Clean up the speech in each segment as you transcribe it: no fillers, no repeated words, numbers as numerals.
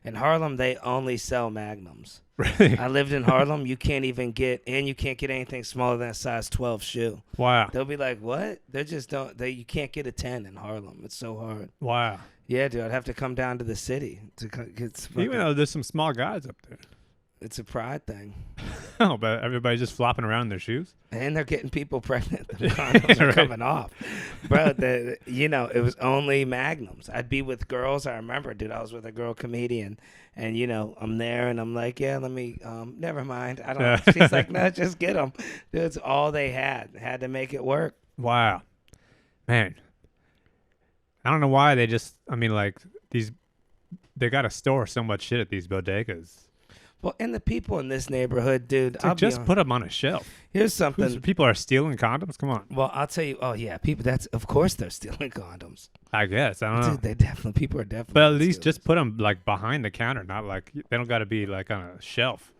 In Harlem, they only sell Magnums. Really? I lived in Harlem. You can't get anything smaller than a size 12 shoe. Wow. They'll be like, "What?" They just don't. You can't get a 10 in Harlem. It's so hard. Wow. Yeah, dude. I'd have to come down to the city to get. Even though there's some small guys up there. It's a pride thing. Oh, but everybody's just flopping around in their shoes. And they're getting people pregnant. The condoms are Right. coming off. Bro, it was only Magnums. I'd be with girls. I remember, dude, I was with a girl comedian. And, I'm there and I'm like, yeah, let me, never mind. I don't know. She's like, no, just get them. Dude, it's all they had. Had to make it work. Wow. Man. I don't know why they just, they got to store so much shit at these bodegas. Well, and the people in this neighborhood, dude, I'll just put them on a shelf. Here's something. People are stealing condoms? Come on. Well, I'll tell you. Oh, yeah. People, of course they're stealing condoms. I guess. I don't know. Dude, people are definitely. But at least just put them like behind the counter, not like, they don't got to be like on a shelf.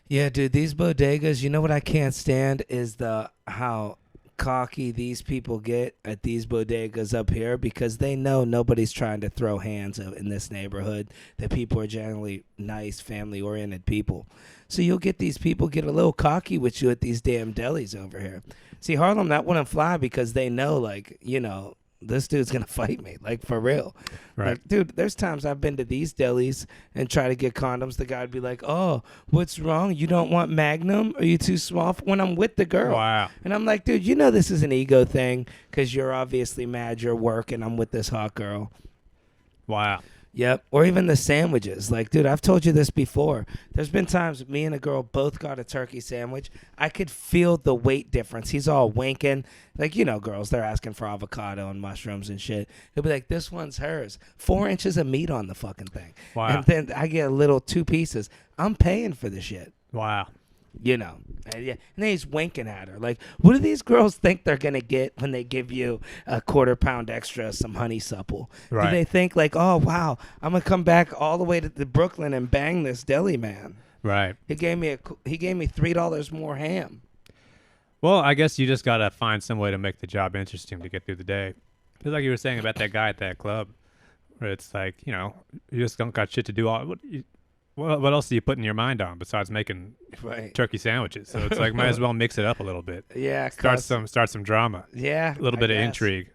Yeah, dude, these bodegas, you know what I can't stand is how cocky these people get at these bodegas up here because they know nobody's trying to throw hands in this neighborhood, that people are generally nice, family-oriented people. So you'll get these people get a little cocky with you at these damn delis over here. See, Harlem, that wouldn't fly because they know, like, this dude's going to fight me, like, for real. Right. Like, dude, there's times I've been to these delis and try to get condoms. The guy would be like, oh, what's wrong? You don't want Magnum? Are you too small? When I'm with the girl. Wow. And I'm like, dude, this is an ego thing because you're obviously mad you're working. I'm with this hot girl. Wow. Yep. Or even the sandwiches. Like, dude, I've told you this before. There's been times me and a girl both got a turkey sandwich. I could feel the weight difference. He's all winking. Like, girls, they're asking for avocado and mushrooms and shit. He'll be like, this one's hers. 4 inches of meat on the fucking thing. Wow. And then I get a little 2 pieces. I'm paying for the shit. Wow. And yeah, and then he's winking at her. Like, what do these girls think they're gonna get when they give you a quarter pound extra, some honeysuckle? Right. Do they think like, oh wow, I'm gonna come back all the way to Brooklyn and bang this deli man? Right. He gave me $3 more ham. Well, I guess you just gotta find some way to make the job interesting to get through the day. Just like you were saying about that guy at that club, where it's like, you just don't got shit to do. What else are you putting your mind on besides making turkey sandwiches? So it's like, might as well mix it up a little bit. Yeah. Start some drama. Yeah. A little bit of intrigue.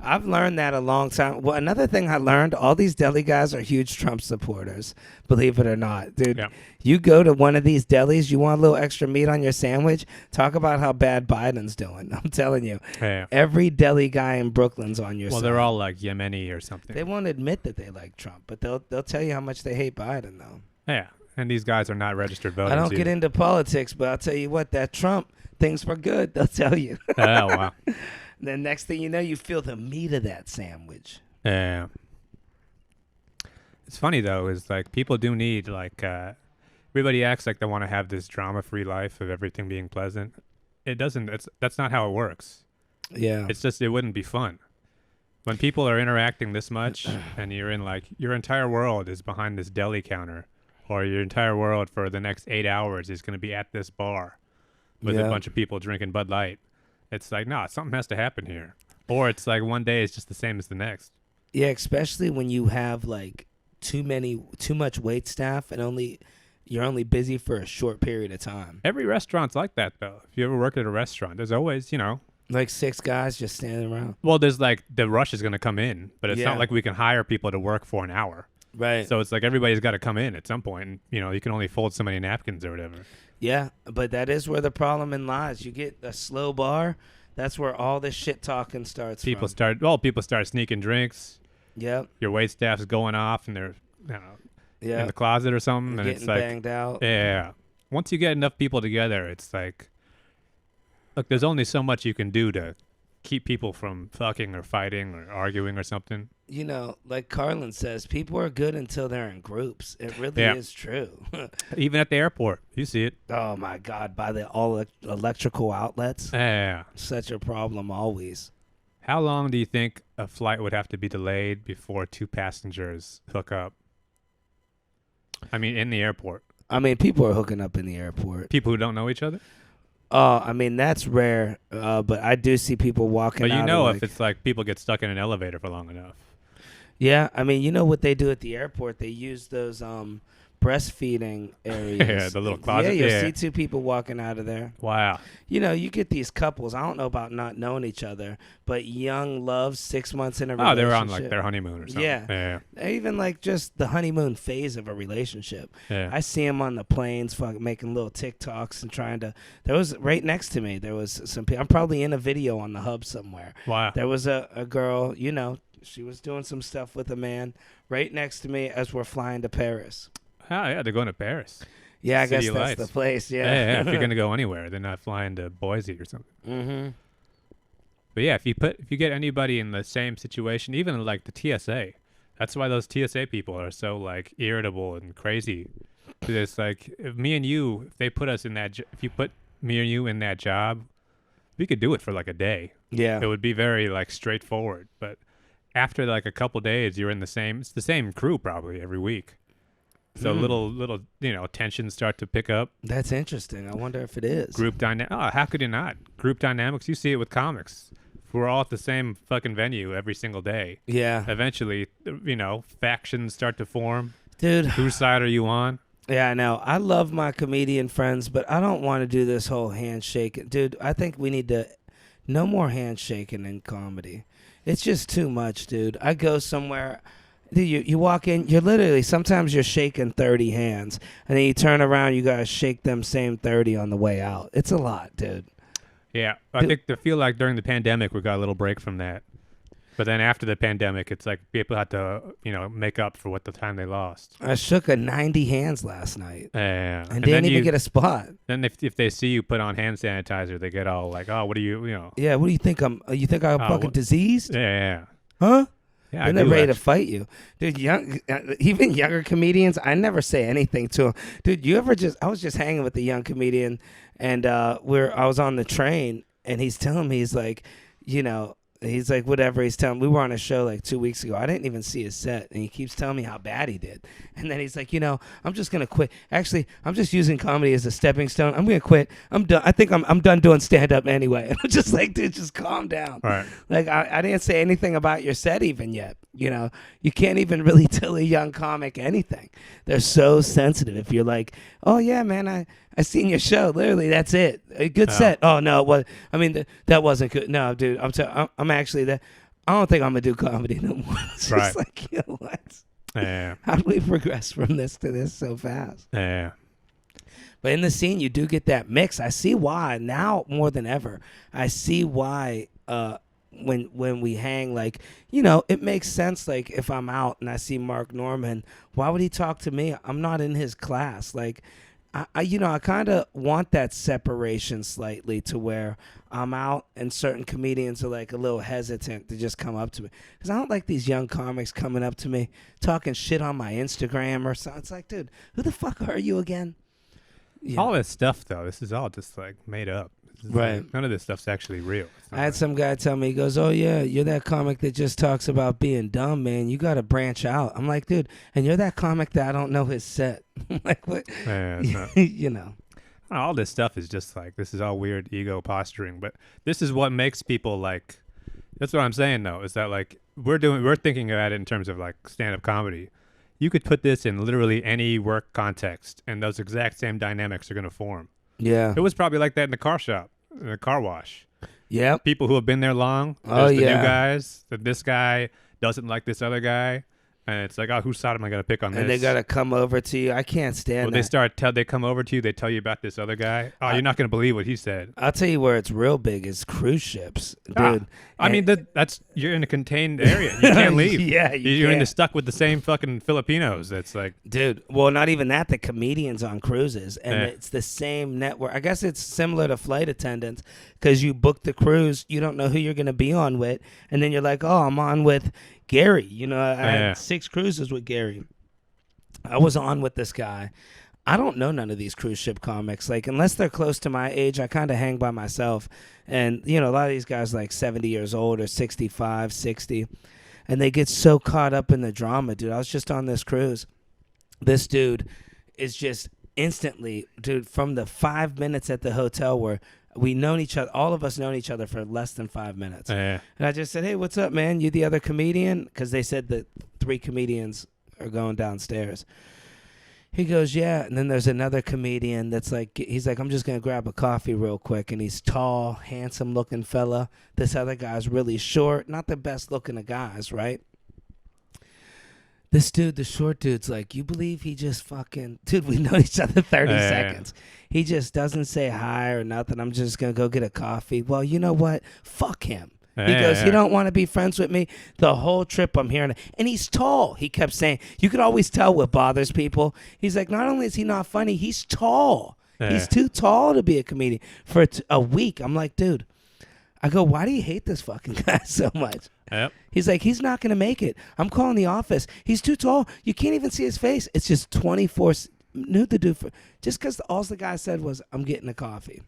I've learned that a long time. Well, another thing I learned, all these deli guys are huge Trump supporters, believe it or not. Dude, Yeah. You go to one of these delis, you want a little extra meat on your sandwich, talk about how bad Biden's doing. I'm telling you. Yeah. Every deli guy in Brooklyn's on your side. Well, they're all like Yemeni or something. They won't admit that they like Trump, but they'll tell you how much they hate Biden, though. Yeah. And these guys are not registered voters. I don't get into politics, but I'll tell you what, that Trump, things were good, they'll tell you. Oh, wow. Then next thing you know, you feel the meat of that sandwich. Yeah. It's funny, though, is like people do need, like, everybody acts like they want to have this drama-free life of everything being pleasant. It doesn't. That's not how it works. Yeah. It's just, it wouldn't be fun. When people are interacting this much and you're in, like, your entire world is behind this deli counter, or your entire world for the next 8 hours is going to be at this bar with a bunch of people drinking Bud Light. It's like, no, something has to happen here. Or it's like one day is just the same as the next. Yeah, especially when you have like too much wait staff and you're only busy for a short period of time. Every restaurant's like that, though. If you ever worked at a restaurant, there's always, like 6 guys just standing around. Well, there's like the rush is going to come in, but it's Yeah. not like we can hire people to work for an hour. Right. So it's like everybody's got to come in at some point, and you can only fold so many napkins or whatever. Yeah, but that is where the problem lies. You get a slow bar, that's where all this shit talking starts. People from. start sneaking drinks. Yep. Your wait staff's going off, and they're in the closet or something, and Getting it's like banged out. Yeah. Once you get enough people together, it's like, look, there's only so much you can do to keep people from fucking or fighting or arguing or something. Like Carlin says, people are good until they're in groups. It really is true. Even at the airport, you see it. Oh my God, by the all electrical outlets. Yeah. Such a problem always. How long do you think a flight would have to be delayed before 2 passengers hook up? I mean, in the airport. I mean, people are hooking up in the airport. People who don't know each other? I mean, that's rare, but I do see people walking out. But if it's like people get stuck in an elevator for long enough. Yeah, I mean, you know what they do at the airport? They use those breastfeeding Yeah, areas. the little Yeah, closet. you'll Yeah. see two people walking out of there. Wow. You know, you get these couples. I don't know about not knowing each other, but young love, 6 months in a Oh, they relationship. were on like their honeymoon or something. Yeah. Yeah. Even like just the honeymoon phase of a relationship. Yeah. I see them on the planes, making little TikToks and trying to. There was right next to me. There was some people. I'm probably in a video on the hub somewhere. Wow. There was a girl. You know, she was doing some stuff with a man right next to me as we're flying to Paris. Oh, yeah, they're going to Paris. Yeah, I guess City that's Lights. the place. Yeah, Yeah. yeah. If you're gonna go anywhere, they're not flying to Boise or something. Mm-hmm. But yeah, if you get anybody in the same situation, even like the TSA, that's why those TSA people are so like irritable and crazy. 'Cause it's like if me and you, if they put us in that, if you put me and you in that job, we could do it for like a day. Yeah. It would be very like straightforward. But after like a couple days, you're in it's the same crew probably every week. So little tensions start to pick up. That's interesting. I wonder if it is. Group dynamic. Oh, how could you not? Group dynamics. You see it with comics. If we're all at the same fucking venue every single day, Yeah. eventually, factions start to form. Dude. Whose side are you on? Yeah, I know. I love my comedian friends, but I don't want to do this whole handshake. Dude, I think we need to no more handshaking in comedy. It's just too much, dude. I go somewhere. Dude, you walk in, you're literally, sometimes you're shaking 30 hands, and then you turn around, you got to shake them same 30 on the way out. It's a lot, dude. Yeah, I feel like during the pandemic, we got a little break from that. But then after the pandemic, it's like people had to, make up for what the time they lost. I shook a 90 hands last night. Yeah. And didn't even get a spot. Then if they see you put on hand sanitizer, they get all like, oh, what are you, Yeah, what do you think? You think I'm fucking diseased? Yeah. Huh? Yeah, And they're ready to fight you. Dude, even younger comedians, I never say anything to them. Dude, I was just hanging with a young comedian, and I was on the train, and he's telling me, he's like, he's like, whatever he's telling me. We were on a show like 2 weeks ago. I didn't even see his set, and he keeps telling me how bad he did. And then he's like, I'm just going to quit. Actually, I'm just using comedy as a stepping stone. I'm going to quit. I'm done. I think I'm done doing stand-up anyway. And I'm just like, dude, just calm down. Right. Like, I didn't say anything about your set even yet. You can't even really tell a young comic anything. They're so sensitive. If you're like, oh, yeah, man, I seen your show. Literally, that's it. A good set. Oh, no, that wasn't good. No, dude, I'm actually that. I don't think I'm going to do comedy no more. It's just like, what? Yeah. How do we progress from this to this so fast? Yeah. But in the scene, you do get that mix. I see why now more than ever. I see why when we hang, like, it makes sense. Like, if I'm out and I see Mark Norman, why would he talk to me? I'm not in his class. Like, I kind of want that separation slightly to where I'm out and certain comedians are like a little hesitant to just come up to me. Because I don't like these young comics coming up to me talking shit on my Instagram or something. It's like, dude, who the fuck are you again? All this stuff, though, this is all just like made up. Right. None of this stuff's actually real. I had some guy tell me, he goes, oh, yeah, you're that comic that just talks about being dumb, man. You got to branch out. I'm like, dude, and you're that comic that I don't know his set. I'm like, what? Yeah, it's not. All this stuff is just like, this is all weird ego posturing. But this is what makes people like, that's what I'm saying, though, is that like we're thinking about it in terms of like stand-up comedy. You could put this in literally any work context, and those exact same dynamics are going to form. Yeah. It was probably like that in the car shop, in the car wash. Yeah. People who have been there long. Oh, the yeah. new guys. That this guy doesn't like this other guy. And it's like, oh, whose side am I going to pick on this? And they got to come over to you. I can't stand that. They come over to you, they tell you about this other guy. Oh, you're not going to believe what he said. I'll tell you where it's real big is cruise ships, dude. You're in a contained area. You can't leave. Yeah, you're stuck with the same fucking Filipinos. It's like, dude. Well, not even that. The comedians on cruises, and it's the same network. I guess it's similar to flight attendants because you book the cruise, you don't know who you're going to be on with, and then you're like, oh, I'm on with Gary. I had 6 cruises with Gary. I was on with this guy. I don't know none of these cruise ship comics. Like, unless they're close to my age, I kind of hang by myself. And, a lot of these guys like 70 years old or 65, 60. And they get so caught up in the drama, dude. I was just on this cruise. This dude is just instantly, dude, from the 5 minutes at the hotel where We known each other. All of us known each other for less than 5 minutes. Yeah. And I just said, "Hey, what's up, man? You the other comedian?" Because they said that 3 comedians are going downstairs. He goes, "Yeah." And then there's another comedian that's like, he's like, "I'm just gonna grab a coffee real quick." And he's tall, handsome looking fella. This other guy's really short, not the best looking of guys, right? This dude, the short dude's like, "You believe he just fucking..." Dude, we know each other 30 seconds. He just doesn't say hi or nothing. "I'm just going to go get a coffee." Well, you know what? Fuck him. He goes, "You don't want to be friends with me?" The whole trip I'm hearing it. And he's tall. He kept saying, you could always tell what bothers people. He's like, not only is he not funny, he's tall. He's too tall to be a comedian. For a week, I'm like, dude. I go, "Why do you hate this fucking guy so much?" Yep. He's like, "He's not going to make it. I'm calling the office. He's too tall. You can't even see his face." It's just 24. Knew the dude just because all the guy said was, "I'm getting a coffee."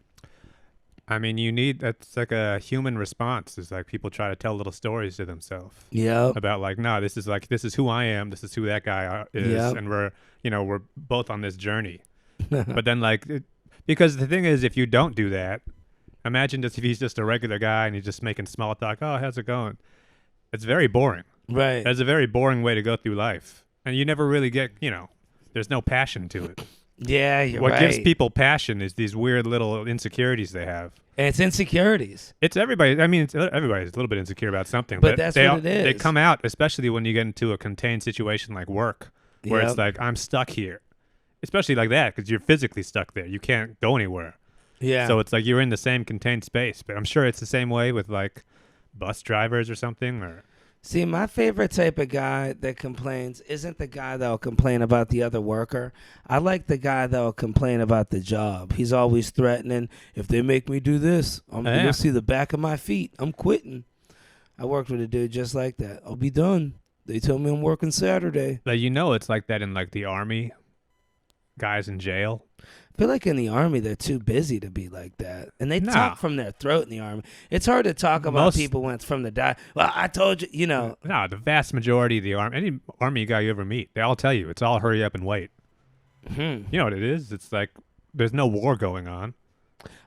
I mean, that's like a human response. It's like people try to tell little stories to themselves. Yeah. About like, no, this is who I am. This is who that guy is. Yep. And we're both on this journey. But then because the thing is, if you don't do that, imagine just if he's just a regular guy and he's just making small talk. "Oh, how's it going?" It's very boring. Right. That's a very boring way to go through life. And you never really get, there's no passion to it. Yeah, you're What right. gives people passion is these weird little insecurities they have. And it's insecurities. It's everybody. I mean, everybody's a little bit insecure about something. But that's what it is. They come out, especially when you get into a contained situation like work, where Yep. it's like, I'm stuck here. Especially like that, because you're physically stuck there. You can't go anywhere. Yeah. So it's like you're in the same contained space. But I'm sure it's the same way with like bus drivers or something. Or See, my favorite type of guy that complains isn't the guy that'll complain about the other worker. I like the guy that'll complain about the job. He's always threatening, "If they make me do this, you'll see the back of my feet. I'm quitting." I worked with a dude just like that. "I'll be done. They tell me I'm working Saturday." like, it's like that in like the army, guys in jail. I feel like in the Army, they're too busy to be like that. And they Nah. talk from their throat in the Army. It's hard to talk about people when it's from the die. "Well, I told you, No, the vast majority of the army, any army guy you ever meet, they all tell you it's all hurry up and wait. You know what it is? It's like there's no war going on.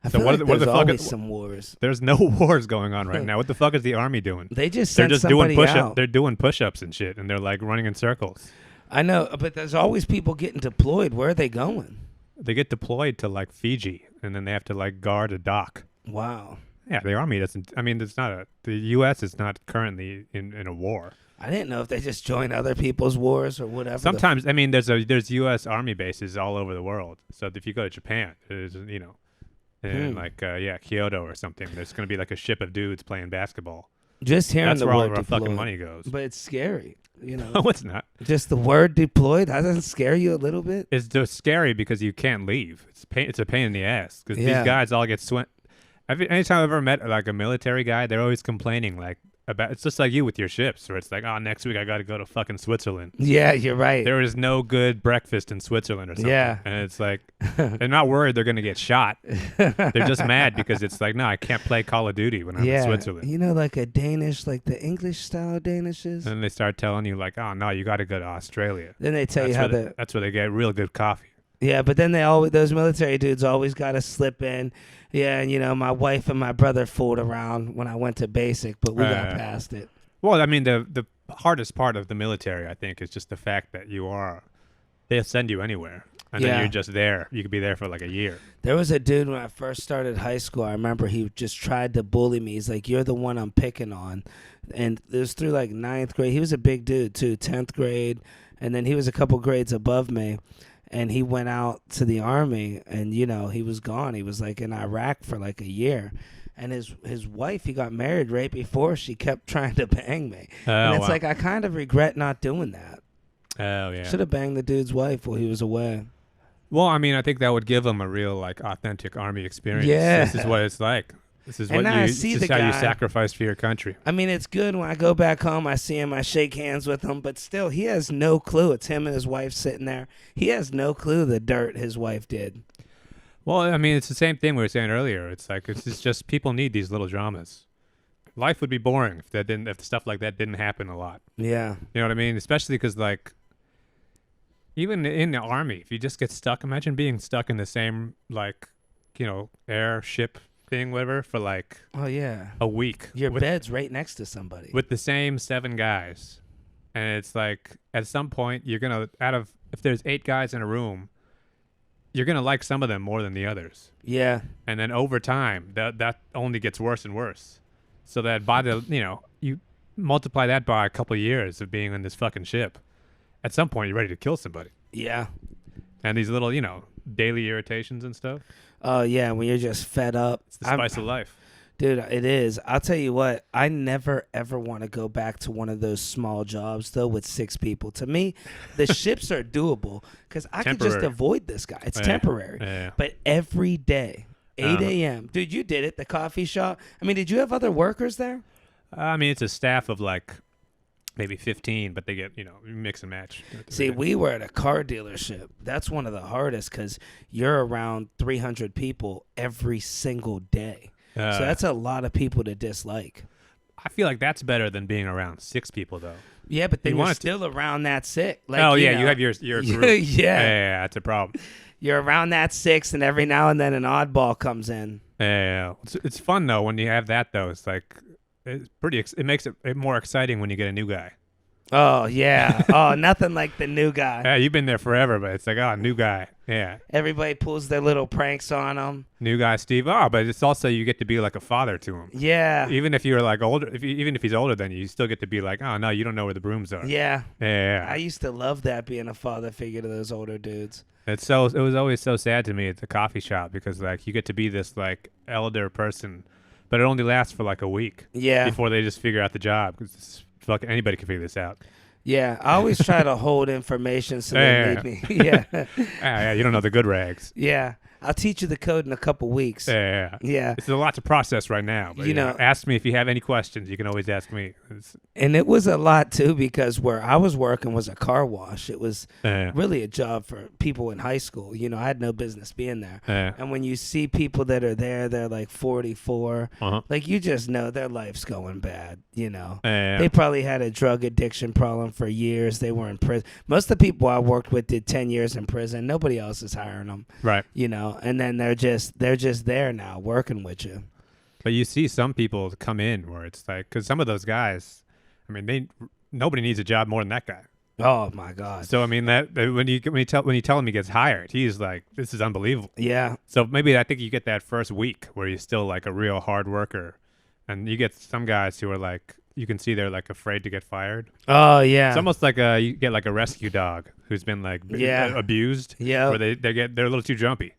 I So feel what like the there's fuck always is- some wars. There's no wars going on right now. What the fuck is the army doing? They just They're sent just somebody doing push-ups. out. They're doing push-ups and shit, and they're like running in circles. I know, but there's always people getting deployed. Where are they going? They get deployed to like Fiji, and then they have to like guard a dock. Wow. Yeah, the army doesn't. I mean, the U.S. is not currently in a war. I didn't know if they just join other people's wars or whatever. Sometimes, I mean, there's U.S. Army bases all over the world. So if you go to Japan, there's in Kyoto or something, there's going to be like a ship of dudes playing basketball. Just hearing That's the where all word of our fucking deployed. money goes. But it's scary. No, it's not. Just the word deployed, that doesn't scare you a little bit? It's just scary because you can't leave. It's a pain in the ass because Yeah. these guys all get anytime I've ever met like a military guy, they're always complaining like about. It's just like you with your ships, where it's like, oh, next week I got to go to fucking Switzerland. Yeah, you're right. There is no good breakfast in Switzerland or something. Yeah. And it's like, they're not worried they're going to get shot. They're just mad because it's like, no, I can't play Call of Duty when I'm in Switzerland. Like a Danish, like the English style Danishes. And then they start telling you like, oh, no, you got to go to Australia. Then they tell you how that's where they get real good coffee. Yeah, but then those military dudes always got to slip in. Yeah, and my wife and my brother fooled around when I went to basic, but we got past it. Well, I mean, the hardest part of the military, I think, is just the fact that they'll send you anywhere. And then you're just there. You could be there for like a year. There was a dude when I first started high school. I remember he just tried to bully me. He's like, "You're the one I'm picking on." And it was through like 9th grade. He was a big dude too, 10th grade. And then he was a couple grades above me. And he went out to the Army and, he was gone. He was like in Iraq for like a year. And his wife, he got married right before, she kept trying to bang me. And it's like, I kind of regret not doing that. Oh, yeah. Should have banged the dude's wife while he was away. Well, I mean, I think that would give him a real, like, authentic Army experience. Yeah. This is what it's like. This is And what now I you. see This is the how you guy. sacrifice for your country. I mean, it's good when I go back home, I see him, I shake hands with him, but still, he has no clue. It's him and his wife sitting there. He has no clue the dirt his wife did. Well, I mean, it's the same thing we were saying earlier. It's like it's just people need these little dramas. Life would be boring if stuff like that didn't happen a lot. Yeah. You know what I mean? Especially because like, even in the Army, if you just get stuck, imagine being stuck in the same like, air ship thing, whatever, for like Oh yeah. a week. Your with, bed's right next to somebody. with the same 7 guys. And it's like at some point you're gonna if there's 8 guys in a room, you're gonna like some of them more than the others. Yeah. And then over time that only gets worse and worse. So that by the you multiply that by a couple of years of being on this fucking ship, at some point you're ready to kill somebody. Yeah. And these little, daily irritations and stuff. Oh yeah, when you're just fed up. It's the spice of life. Dude, it is. I'll tell you what, I never ever want to go back to one of those small jobs though with 6 people. To me, the ships are doable because I can just avoid this guy. It's temporary. Yeah. But every day, 8 a.m. Dude, you did it. The coffee shop. I mean, did you have other workers there? I mean, it's a staff of like maybe 15, but they get, mix and match. See, we were at a car dealership. That's one of the hardest because you're around 300 people every single day. So that's a lot of people to dislike. I feel like that's better than being around 6 people, though. Yeah, but then you're still around that 6. Like, you have your group. Yeah, that's a problem. You're around that 6, and every now and then an oddball comes in. Yeah. It's fun, though, when you have that, though. It's like, it makes it more exciting when you get a new guy. Oh, yeah. Oh, nothing like the new guy. Yeah, you've been there forever, but it's like, new guy. Yeah. Everybody pulls their little pranks on him. New guy, Steve. Oh, but it's also you get to be like a father to him. Yeah. Even if you're like older, even if he's older than you still get to be like, oh, no, you don't know where the brooms are. Yeah. Yeah. I used to love that, being a father figure to those older dudes. It was always so sad to me at the coffee shop because like you get to be this like elder person, but it only lasts for like a week. Yeah. Before they just figure out the job because anybody can figure this out. Yeah, I always try to hold information so they need me. Yeah. Yeah, you don't know the good rags. Yeah. I'll teach you the code in a couple weeks. Yeah. Yeah. It's a lot to process right now. But, ask me if you have any questions. You can always ask me. And it was a lot, too, because where I was working was a car wash. It was really a job for people in high school. I had no business being there. And when you see people that are there, they're like 44. Like, you just know their life's going bad, They probably had a drug addiction problem for years. They were in prison. Most of the people I worked with did 10 years in prison. Nobody else is hiring them. Right. And then they're just there now working with you. But you see some people come in where it's like, because some of those guys, I mean, nobody needs a job more than that guy. Oh my God! So I mean that when you tell him he gets hired, he's like, this is unbelievable. Yeah. So maybe I think you get that first week where he's still like a real hard worker, and you get some guys who are like, you can see they're like afraid to get fired. Oh yeah. It's almost like you get like a rescue dog who's been like abused. Yeah. Where they're a little too jumpy.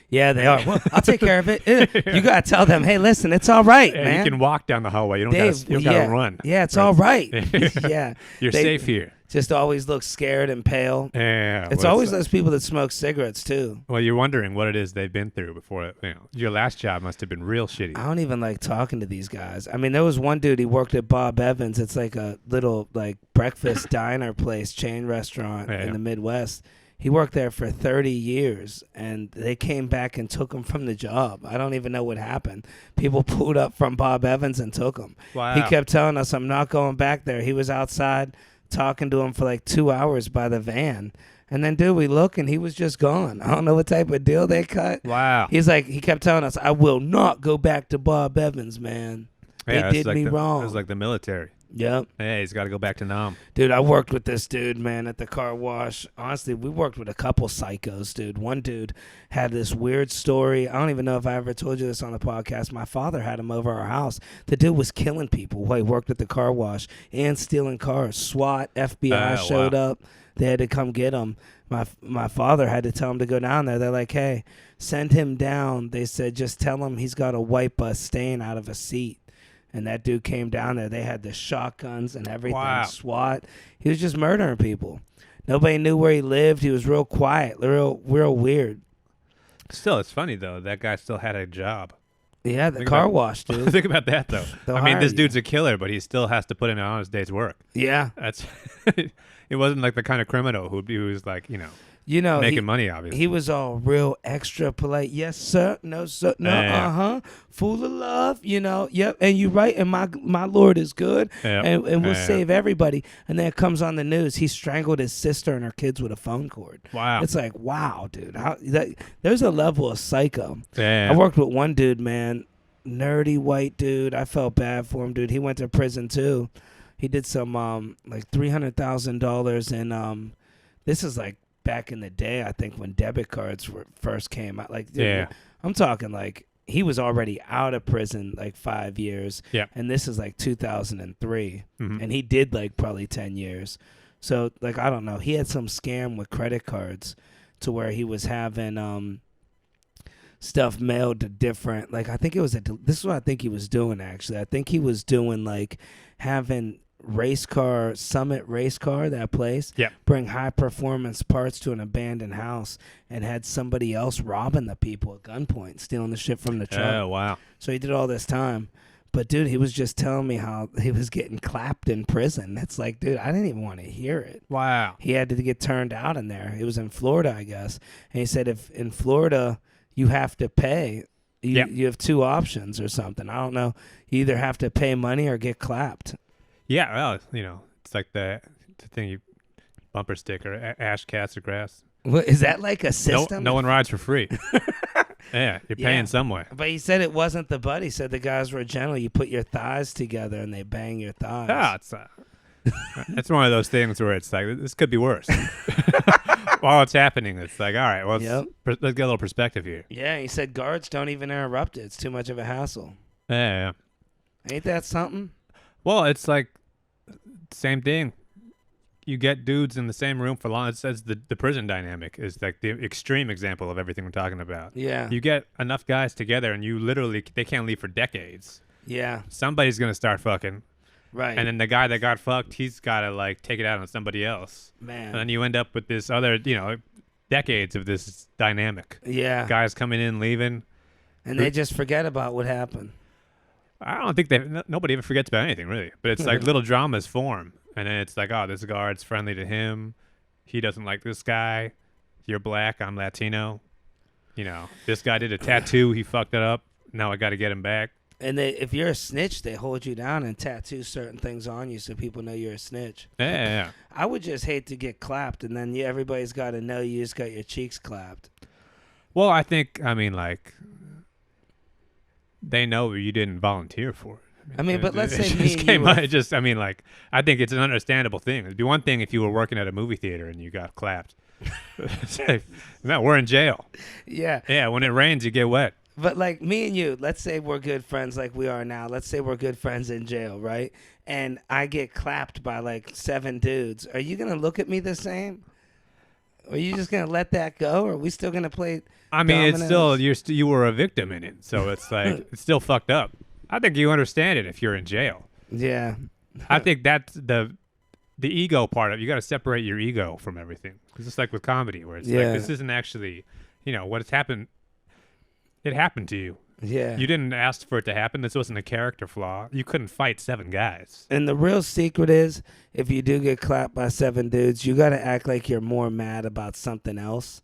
Yeah, they are. Well, I'll take care of it. You gotta tell them, hey, listen, it's all right, man. You can walk down the hallway. You don't gotta run. Yeah, it's all right. Yeah, you're safe here. Just always look scared and pale. Yeah, it's always those people that smoke cigarettes too. Well, you're wondering what it is they've been through before. Your last job must have been real shitty. I don't even like talking to these guys. I mean, there was one dude. He worked at Bob Evans. It's like a little like breakfast diner place, chain restaurant in the Midwest. He worked there for 30 years, and they came back and took him from the job. I don't even know what happened. People pulled up from Bob Evans and took him. Wow. He kept telling us, I'm not going back there. He was outside talking to him for like 2 hours by the van. And then, dude, we look, and he was just gone. I don't know what type of deal they cut. Wow. He kept telling us, I will not go back to Bob Evans, man. They did me wrong. It was like the military. Yep. Hey, he's got to go back to Nam. Dude, I worked with this dude, man, at the car wash. Honestly, we worked with a couple psychos, dude. One dude had this weird story. I don't even know if I ever told you this on the podcast. My father had him over our house. The dude was killing people while he worked at the car wash and stealing cars. SWAT, FBI showed up. They had to come get him. My father had to tell him to go down there. They're like, hey, send him down. They said, just tell him he's got to wipe a stain out of a seat. And that dude came down there. They had the shotguns and everything. Wow. SWAT. He was just murdering people. Nobody knew where he lived. He was real quiet, real weird. Still, it's funny, though. That guy still had a job. Yeah, the car wash, dude. Think about that, though. I mean, this dude's a killer, but he still has to put in an honest day's work. Yeah. That's. It wasn't like the kind of criminal who's like, You know, making money, obviously. he was all real extra polite. Yes, sir. No, sir. No, Yeah. Full of love. You know. Yep. And you right. And my Lord is good. Yep. And we'll Yeah. save everybody. And then it comes on the news. He strangled his sister and her kids with a phone cord. Wow. It's like, wow, dude. There's a level of psycho. Yeah. I worked with one dude, man. Nerdy white dude. I felt bad for him, dude. He went to prison too. He did some like $300,000 in this is like back in the day, I think, when debit cards first came out. Like, dude, Yeah. I'm talking like he was already out of prison like 5 years. Yeah. And this is like 2003. Mhm. And he did like probably 10 years. So, like, I don't know. He had some scam with credit cards to where he was having stuff mailed to different, like, I think it was this is what I think he was doing, actually. I think he was doing like having Summit race car, that place, Yeah. bring high performance parts to an abandoned house, and had somebody else robbing the people at gunpoint, stealing the shit from the truck. Oh, wow. So he did all this time. But dude, he was just telling me how he was getting clapped in prison. It's like, dude, I didn't even want to hear it. Wow. He had to get turned out in there. It was in Florida, I guess. And he said if in Florida you have to pay, you have two options or something. I don't know. You either have to pay money or get clapped. Yeah, well, it's like the thing bumper sticker, ash, cats, or grass. What, is that like a system? No one rides for free. Yeah, you're paying some way. But he said it wasn't the butt. He said the guys were gentle. You put your thighs together and they bang your thighs. Ah, it's one of those things where it's like, this could be worse. While it's happening, it's like, all right, well, let's get a little perspective here. Yeah, he said guards don't even interrupt it. It's too much of a hassle. Yeah. Ain't that something? Well, it's like same thing. You get dudes in the same room for long. It says the prison dynamic is like the extreme example of everything we're talking about. Yeah. You get enough guys together and they can't leave for decades. Yeah. Somebody's going to start fucking. Right. And then the guy that got fucked, he's got to like take it out on somebody else. Man. And then you end up with this other, decades of this dynamic. Yeah. Guys coming in, leaving. And they just forget about what happened. I don't think nobody ever forgets about anything, really. But it's like little dramas form. And then it's like, oh, this guard's friendly to him. He doesn't like this guy. You're black. I'm Latino. This guy did a tattoo. He fucked it up. Now I got to get him back. And if you're a snitch, they hold you down and tattoo certain things on you so people know you're a snitch. Yeah. I would just hate to get clapped, and then everybody's got to know you just got your cheeks clapped. Well, like, they know you didn't volunteer for it. But let's say me and you I think it's an understandable thing. It'd be one thing if you were working at a movie theater and you got clapped. No, we're in jail. Yeah. Yeah, when it rains, you get wet. But like me and you, let's say we're good friends like we are now. Let's say we're good friends in jail, right? And I get clapped by like 7 dudes. Are you going to look at me the same? Or are you just going to let that go? Or are we still going to play it's still, you were a victim in it. So it's like, it's still fucked up. I think you understand it if you're in jail. Yeah. I think that's the ego part of it. You got to separate your ego from everything. Because it's like with comedy where it's like, this isn't actually, what has happened. It happened to you. Yeah. You didn't ask for it to happen. This wasn't a character flaw. You couldn't fight 7 guys. And the real secret is, if you do get clapped by 7 dudes, you got to act like you're more mad about something else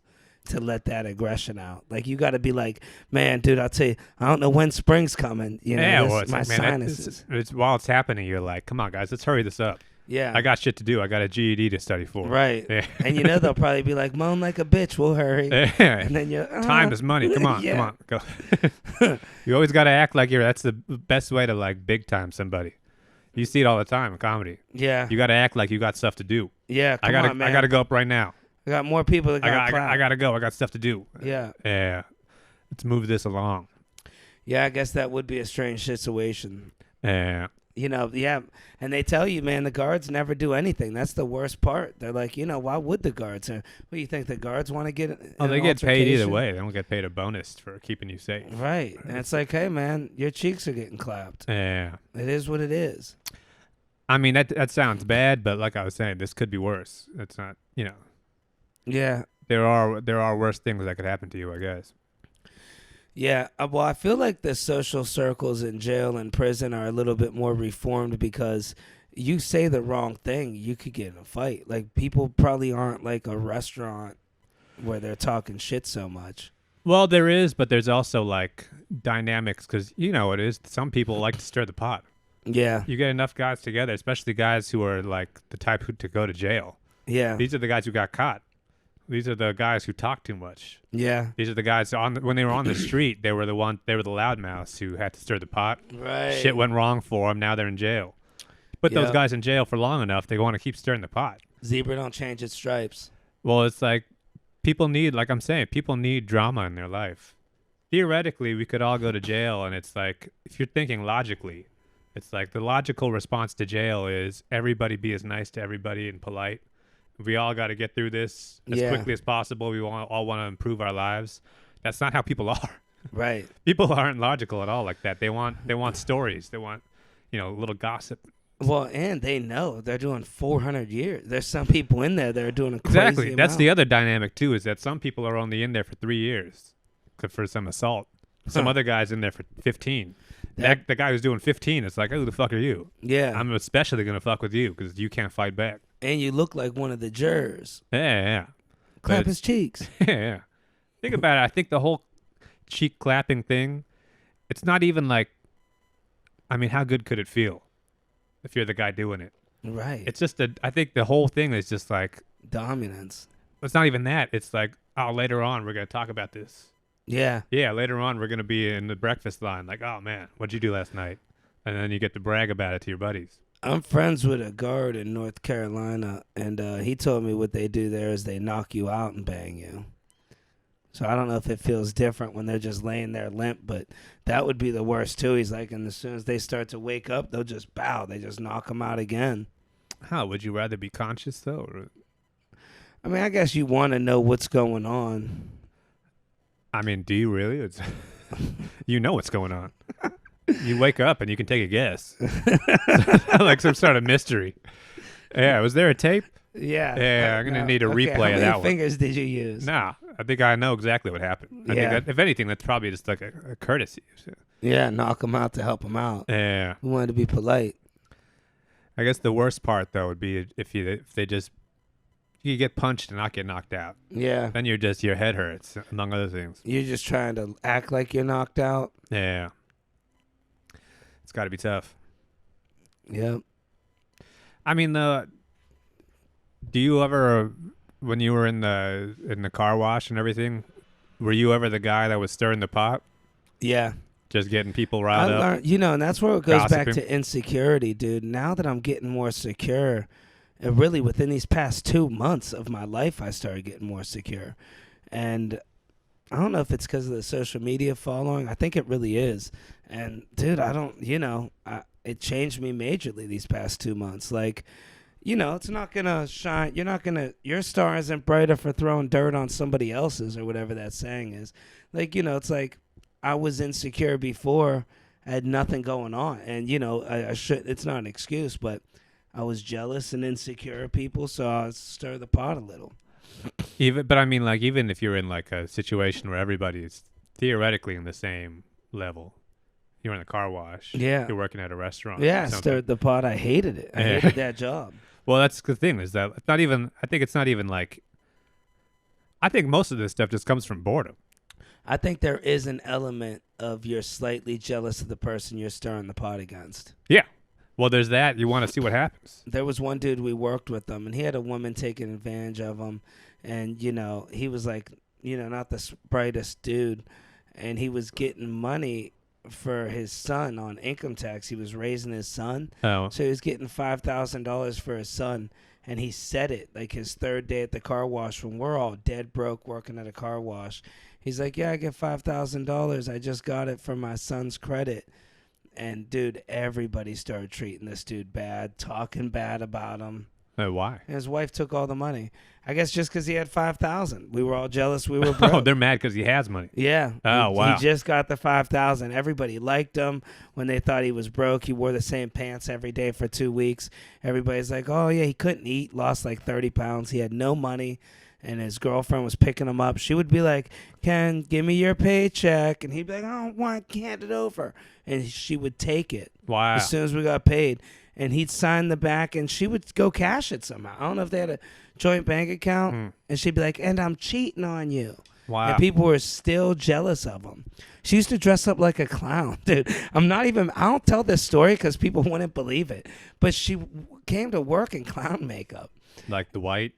to let that aggression out. Like, you got to be like, man, dude, I'll tell you, I don't know when spring's coming. My sinuses. While it's happening, you're like, come on, guys, let's hurry this up. Yeah. I got shit to do. I got a GED to study for. Right. Yeah. And they'll probably be like, moan like a bitch, we'll hurry. Yeah. And then you're, time is money. Come on, come on. Go. You always got to act like that's the best way to like big time somebody. You see it all the time in comedy. Yeah. You got to act like you got stuff to do. Yeah, I got to go up right now. I got more people that got clapped. I got to go. I got stuff to do. Yeah. Yeah. Let's move this along. Yeah, I guess that would be a strange situation. Yeah. And they tell you, man, the guards never do anything. That's the worst part. They're like, why would the guards? What do you think the guards want to get? They get paid either way. They don't get paid a bonus for keeping you safe. Right. And it's like, hey, man, your cheeks are getting clapped. Yeah. It is what it is. That sounds bad, but like I was saying, this could be worse. It's not, Yeah. There are worse things that could happen to you, I guess. Yeah, well, I feel like the social circles in jail and prison are a little bit more reformed because you say the wrong thing, you could get in a fight. Like, people probably aren't like a restaurant where they're talking shit so much. Well, there is, but there's also like dynamics because you know it is. Some people like to stir the pot. Yeah, You get enough guys together, especially guys who are like the type to go to jail. yeah, These are the guys who got caught. These are the guys who talk too much. yeah. These are the guys when they were on the street, they were the loudmouths who had to stir the pot. Right. Shit went wrong for them. Now they're in jail. Put those Yep. guys in jail for long enough, they want to keep stirring the pot. Zebra don't change its stripes. Well, it's like people need, like I'm saying, people need drama in their life. Theoretically, we could all go to jail, and it's like, if you're thinking logically, it's like the logical response to jail is everybody be as nice to everybody and polite. We all got to get through this as Yeah. quickly as possible. We all want to improve our lives. That's not how people are. Right. People aren't logical at all like that. They want stories. They want, little gossip. Well, and they know they're doing 400 years. There's some people in there that are doing a crazy Exactly. That's amount. the other dynamic too, is that some people are only in there for 3 years for some assault. Some Huh. other guy's in there for 15. That- The guy who's doing 15, it's like, who the fuck are you? Yeah. I'm especially going to fuck with you because you can't fight back. And you look like one of the jurors. Yeah. Clap But his cheeks. yeah. Think about it. I think the whole cheek clapping thing, it's not even like, I mean, how good could it feel if you're the guy doing it? Right. It's just I think the whole thing is just like, Dominance. it's not even that. It's like, oh, later on, we're going to talk about this. Yeah. Yeah, later on, we're going to be in the breakfast line. Like, oh, man, what'd you do last night? And then you get to brag about it to your buddies. I'm friends with a guard in North Carolina, and he told me what they do there is they knock you out and bang you. So I don't know if it feels different when they're just laying there limp, but that would be the worst too. He's like, and as soon as they start to wake up, they'll just bow. They just knock them out again. How would you rather be conscious, though? Or, I mean, I guess you want to know what's going on. I mean, do you really? It's you know what's going on. You wake up and you can take a guess. Like some sort of mystery. Yeah, was there a tape? Yeah. Yeah, I'm gonna need a replay how of many that one. fingers did you use? Nah, I think I know exactly what happened. I Yeah. think that, if anything, that's probably just like a courtesy. Yeah, knock them out to help them out. Yeah. We wanted to be polite. I guess the worst part though would be if they just you get punched and not get knocked out. Yeah. Then your head hurts, among other things. You're just trying to act like you're knocked out. Yeah. It's got to be tough. Yep. I mean, do you ever, when you were in the car wash and everything, were you ever the guy that was stirring the pot, Yeah. just getting people I riled up? learned, and that's where it goes back Gossiping. to insecurity, dude. Now that I'm getting more secure, and really within these past 2 months of my life, I started getting more secure. And I don't know if it's because of the social media following. I think it really is. And, dude, I don't, it changed me majorly these past 2 months. Like, it's not going to shine. Your star isn't brighter for throwing dirt on somebody else's or whatever that saying is. Like, it's like I was insecure before. I had nothing going on. And, I should, it's not an excuse, but I was jealous and insecure of people. So I stir the pot a little. But I mean, like, even if you're in like a situation where everybody's theoretically in the same level, you're in a car wash. Yeah. You're working at a restaurant. Yeah, or I something. stirred the pot. I hated it. I hated that job. Well, that's the thing is that it's not even. I think it's not even like. I think most of this stuff just comes from boredom. I think there is an element of you're slightly jealous of the person you're stirring the pot against. Yeah. Well, there's that. You want to see what happens. There was one dude we worked with him, and he had a woman taking advantage of him. And, he was like, not the brightest dude. And he was getting money for his son on income tax. He was raising his son. Oh. So he was getting $5,000 for his son. And he said it like his third day at the car wash when we're all dead broke working at a car wash. He's like, yeah, I get $5,000. I just got it from my son's credit. And, dude, everybody started treating this dude bad, talking bad about him. Why? And his wife took all the money. I guess just because he had $5,000. We were all jealous. We were broke. Oh, they're mad because he has money. Yeah. Oh, wow. He just got the $5,000. Everybody liked him when they thought he was broke. He wore the same pants every day for 2 weeks. Everybody's like, oh, yeah, he couldn't eat, lost like 30 pounds. He had no money. And his girlfriend was picking him up. She would be like, Ken, give me your paycheck. And he'd be like, I don't want, hand it over. And she would take it Wow. as soon as we got paid. and he'd sign the back, and she would go cash it somehow. I don't know if they had a joint bank account, and she'd be like, and I'm cheating on you. Wow. And people were still jealous of him. She used to dress up like a clown, dude. I don't tell this story because people wouldn't believe it, but she came to work in clown makeup. Like the white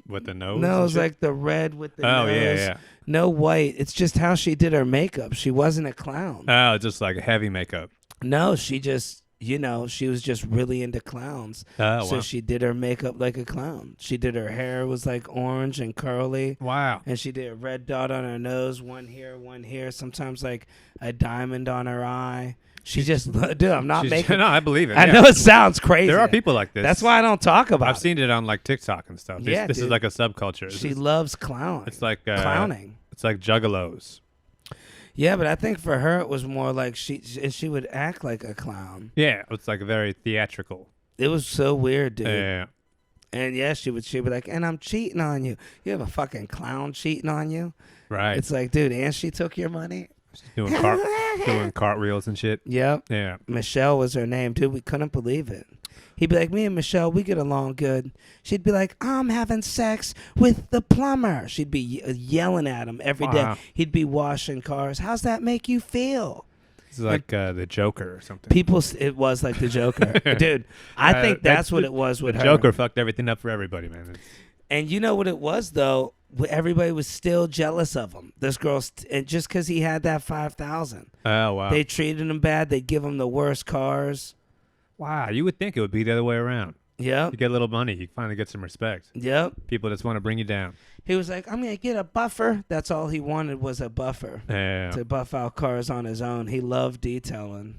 with the nose? No, it was like the red with the nose. Oh, yeah. No white. It's just how she did her makeup. She wasn't a clown. Oh, just like heavy makeup. No, she just, she was just really into clowns. Oh, So wow. she did her makeup like a clown. She did her hair was like orange and curly. Wow. And she did a red dot on her nose, one here, sometimes like a diamond on her eye. She just, dude, I'm not making. No, I believe it. I yeah. know it sounds crazy. There are people like this. That's why I don't talk about I've seen it on like TikTok and stuff. Yeah, This is dude. like a subculture. She loves clown. It's like clowning. It's like juggalos. Yeah, but I think for her it was more like she would act like a clown. Yeah, it's like very theatrical. It was so weird, dude. Yeah. And yeah, she'd be like, and I'm cheating on you. You have a fucking clown cheating on you? Right. It's like, dude, and she took your money? She's doing cartwheels and shit. Yep. Yeah. Michelle was her name, dude. We couldn't believe it. He'd be like, me and Michelle, we get along good. She'd be like, I'm having sex with the plumber. She'd be yelling at him every day. Wow. He'd be washing cars. How's that make you feel? It's like the Joker or something. It was like the Joker. Dude, I think that's what it was with the her. Joker fucked everything up for everybody, man. And you know what it was, though? Everybody was still jealous of him. This girl, and just because he had that 5,000. Oh, wow. They treated him bad. They'd give him the worst cars. Wow, you would think it would be the other way around. Yep. You get a little money, you finally get some respect. Yep. People just want to bring you down. He was like, I'm going to get a buffer. That's all he wanted was a buffer Yeah. to buff out cars on his own. He loved detailing.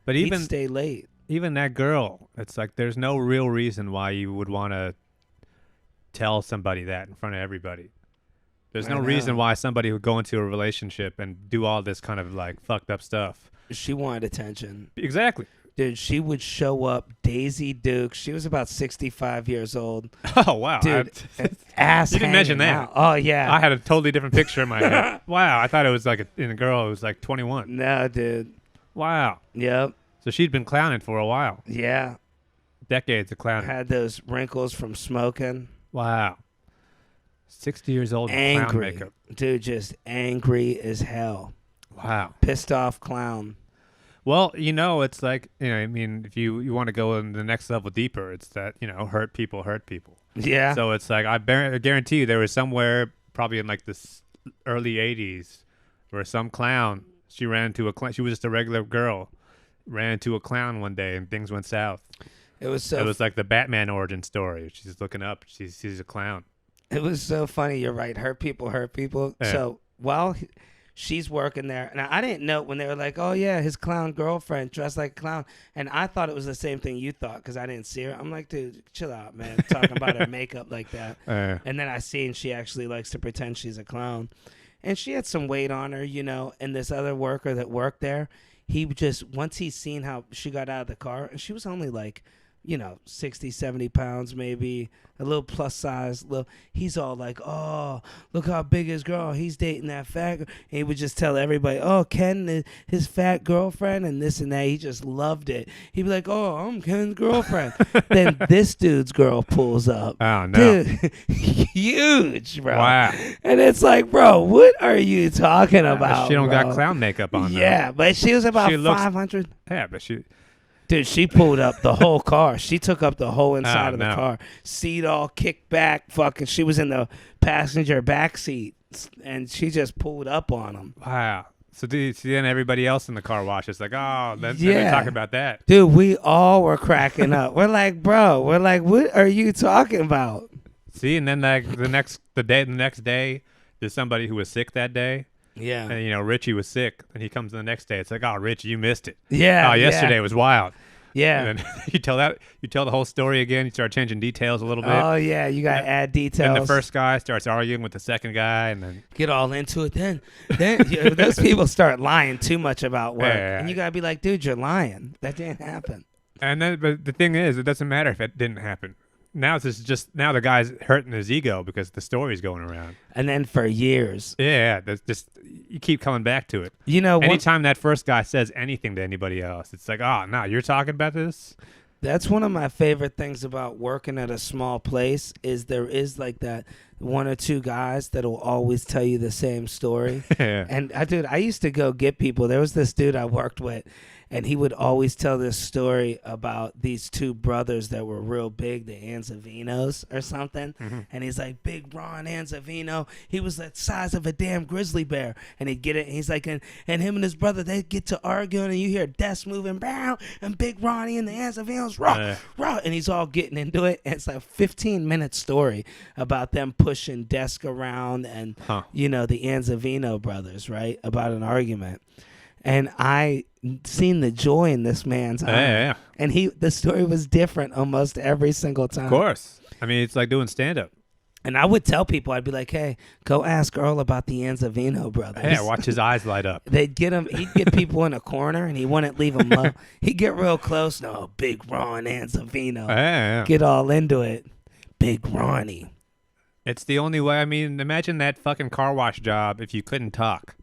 But He'd stay late. even that girl, it's like there's no real reason why you would want to tell somebody that in front of everybody. There's no reason why somebody would go into a relationship and do all this kind of like fucked up stuff. She wanted attention. Exactly. Dude, she would show up, Daisy Duke. She was about 65 years old. Oh, wow. Dude, ass You didn't mention hanging that. out. Oh, yeah. I had a totally different picture in my head. Wow, I thought it was like a girl who was like 21. No, dude. Wow. Yep. So she'd been clowning for a while. Yeah. Decades of clowning. Had those wrinkles from smoking. Wow. 60 years old in clown Angry. makeup. Dude, just angry as hell. Wow. Pissed off clown. Well, it's like, I mean, if you want to go in the next level deeper, it's that, hurt people hurt people. Yeah. So it's like, I guarantee you there was somewhere probably in like the early 80s where some clown, she ran into a clown. She was just a regular girl, ran into a clown one day and things went south. It was like the Batman origin story. She's looking up. She sees a clown. It was so funny. You're right. Hurt people hurt people. Yeah. So while she's working there, and I didn't know when they were like, oh, yeah, his clown girlfriend dressed like a clown. And I thought it was the same thing you thought because I didn't see her. I'm like, dude, chill out, man. Talking about her makeup like that. And then I seen she actually likes to pretend she's a clown. And she had some weight on her, and this other worker that worked there, he just, once he seen how she got out of the car, and she was only like, 60, 70 pounds, maybe a little plus size. He's all like, oh, look how big his girl. He's dating that fat girl. And he would just tell everybody, oh, Ken, his fat girlfriend and this and that. He just loved it. He'd be like, oh, I'm Ken's girlfriend. Then this dude's girl pulls up. Oh, no. Dude, huge, bro. Wow. And it's like, bro, what are you talking about? She don't bro? got clown makeup on. Yeah, but she was about She looks- 500. Yeah, but she... Dude, she pulled up the whole car. She took up the whole inside of the no. car. Seat all kicked back. Fucking, she was in the passenger back seat, and she just pulled up on him. Wow. So then everybody else in the car watches like, oh, let's talk about that. Dude, we all were cracking up. We're like, bro, what are you talking about? See, and then like the next day, there's somebody who was sick that day. Yeah. And, Richie was sick. And he comes the next day. It's like, oh, Richie, you missed it. Yeah. Oh, yesterday was wild. Yeah. And then you tell the whole story again. You start changing details a little bit. Oh, yeah. You got to add details. And the first guy starts arguing with the second guy. And then get all into it. Then those people start lying too much about work. Yeah. And you got to be like, dude, you're lying. That didn't happen. And then, but the thing is, it doesn't matter if it didn't happen. Now now the guy's hurting his ego because the story's going around. And then for years. Yeah, that's just you keep coming back to it. Anytime that first guy says anything to anybody else, it's like, oh no, you're talking about this. That's one of my favorite things about working at a small place is there is like that one or two guys that will always tell you the same story. Yeah. And I used to go get people. There was this dude I worked with, and he would always tell this story about these two brothers that were real big, the Anzavinos or something. Mm-hmm. And he's like, Big Ron Anzavino, he was the size of a damn grizzly bear. And he'd get it, and he's like, and him and his brother, they'd get to arguing, and you hear desks moving, brown, and Big Ronnie and the Anzavinos, raw, raw. And he's all getting into it. And it's like a 15-minute story about them pushing desk around and, you know, the Anzavino brothers, right, about an argument. And I seen the joy in this man's eye. Yeah. And the story was different almost every single time. Of course. I mean, it's like doing stand-up. And I would tell people, I'd be like, hey, go ask Earl about the Anzavino brothers. Yeah, watch his eyes light up. He'd get people in a corner, and he wouldn't leave them low. He'd get real close. No, Big Ron Anzavino. Yeah. Get all into it. Big Ronnie. It's the only way. I mean, imagine that fucking car wash job if you couldn't talk.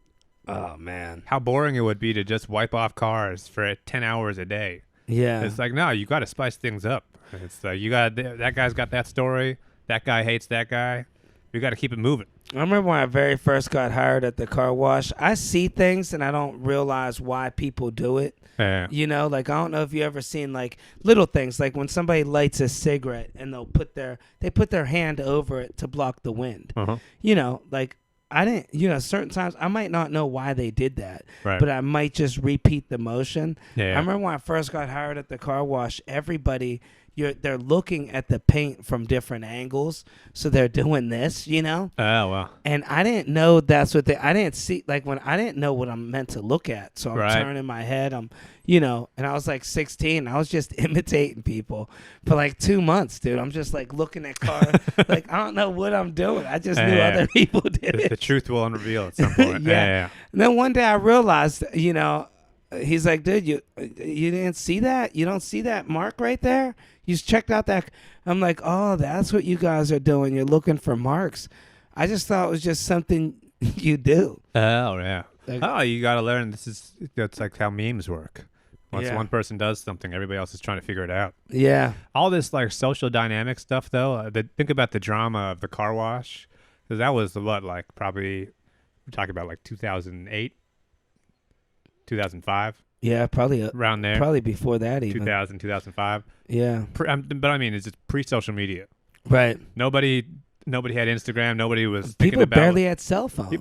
Oh, man. How boring it would be to just wipe off cars for 10 hours a day. Yeah. It's like, no, you got to spice things up. It's like, that guy's got that story. That guy hates that guy. You got to keep it moving. I remember when I very first got hired at the car wash, I see things and I don't realize why people do it. Yeah. You know, like, I don't know if you ever seen like little things, like when somebody lights a cigarette and they put their hand over it to block the wind. Uh-huh. You know, like, I didn't, you know, certain times I might not know why they did that, Right. but I might just repeat the motion. Yeah. I remember when I first got hired at the car wash, everybody, they're looking at the paint from different angles, so they're doing this, you know. Oh, well. And I didn't know that's what I didn't see, like, when I didn't know what I'm meant to look at, so I'm turning my head, you know, and I was like 16, I was just imitating people for like 2 months, dude. I'm just like looking at cars, like, I don't know what I'm doing. I just knew other people did it. The truth will unreveal at some point. Yeah. And then one day I realized, you know, he's like, dude, you didn't see that? You don't see that mark right there? You just checked out that. I'm like, oh, that's what you guys are doing. You're looking for marks. I just thought it was just something you do. Oh, yeah. Like, You got to learn. That's like how memes work. Once Yeah. one person does something, everybody else is trying to figure it out. Yeah. All this like social dynamic stuff, though. Think about the drama of the car wash, because that was probably we're talking about like 2008, 2005, Yeah, probably around there. probably before that even. 2000, 2005. Yeah. But I mean, it's just pre-social media. Right. Nobody had Instagram. Nobody was thinking People about. barely had cell phones.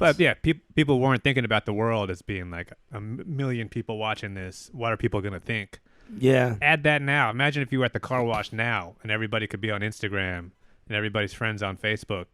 People weren't thinking about the world as being like a million people watching this. What are people gonna think? Yeah. Add that now. Imagine if you were at the car wash now, and everybody could be on Instagram, and everybody's friends on Facebook.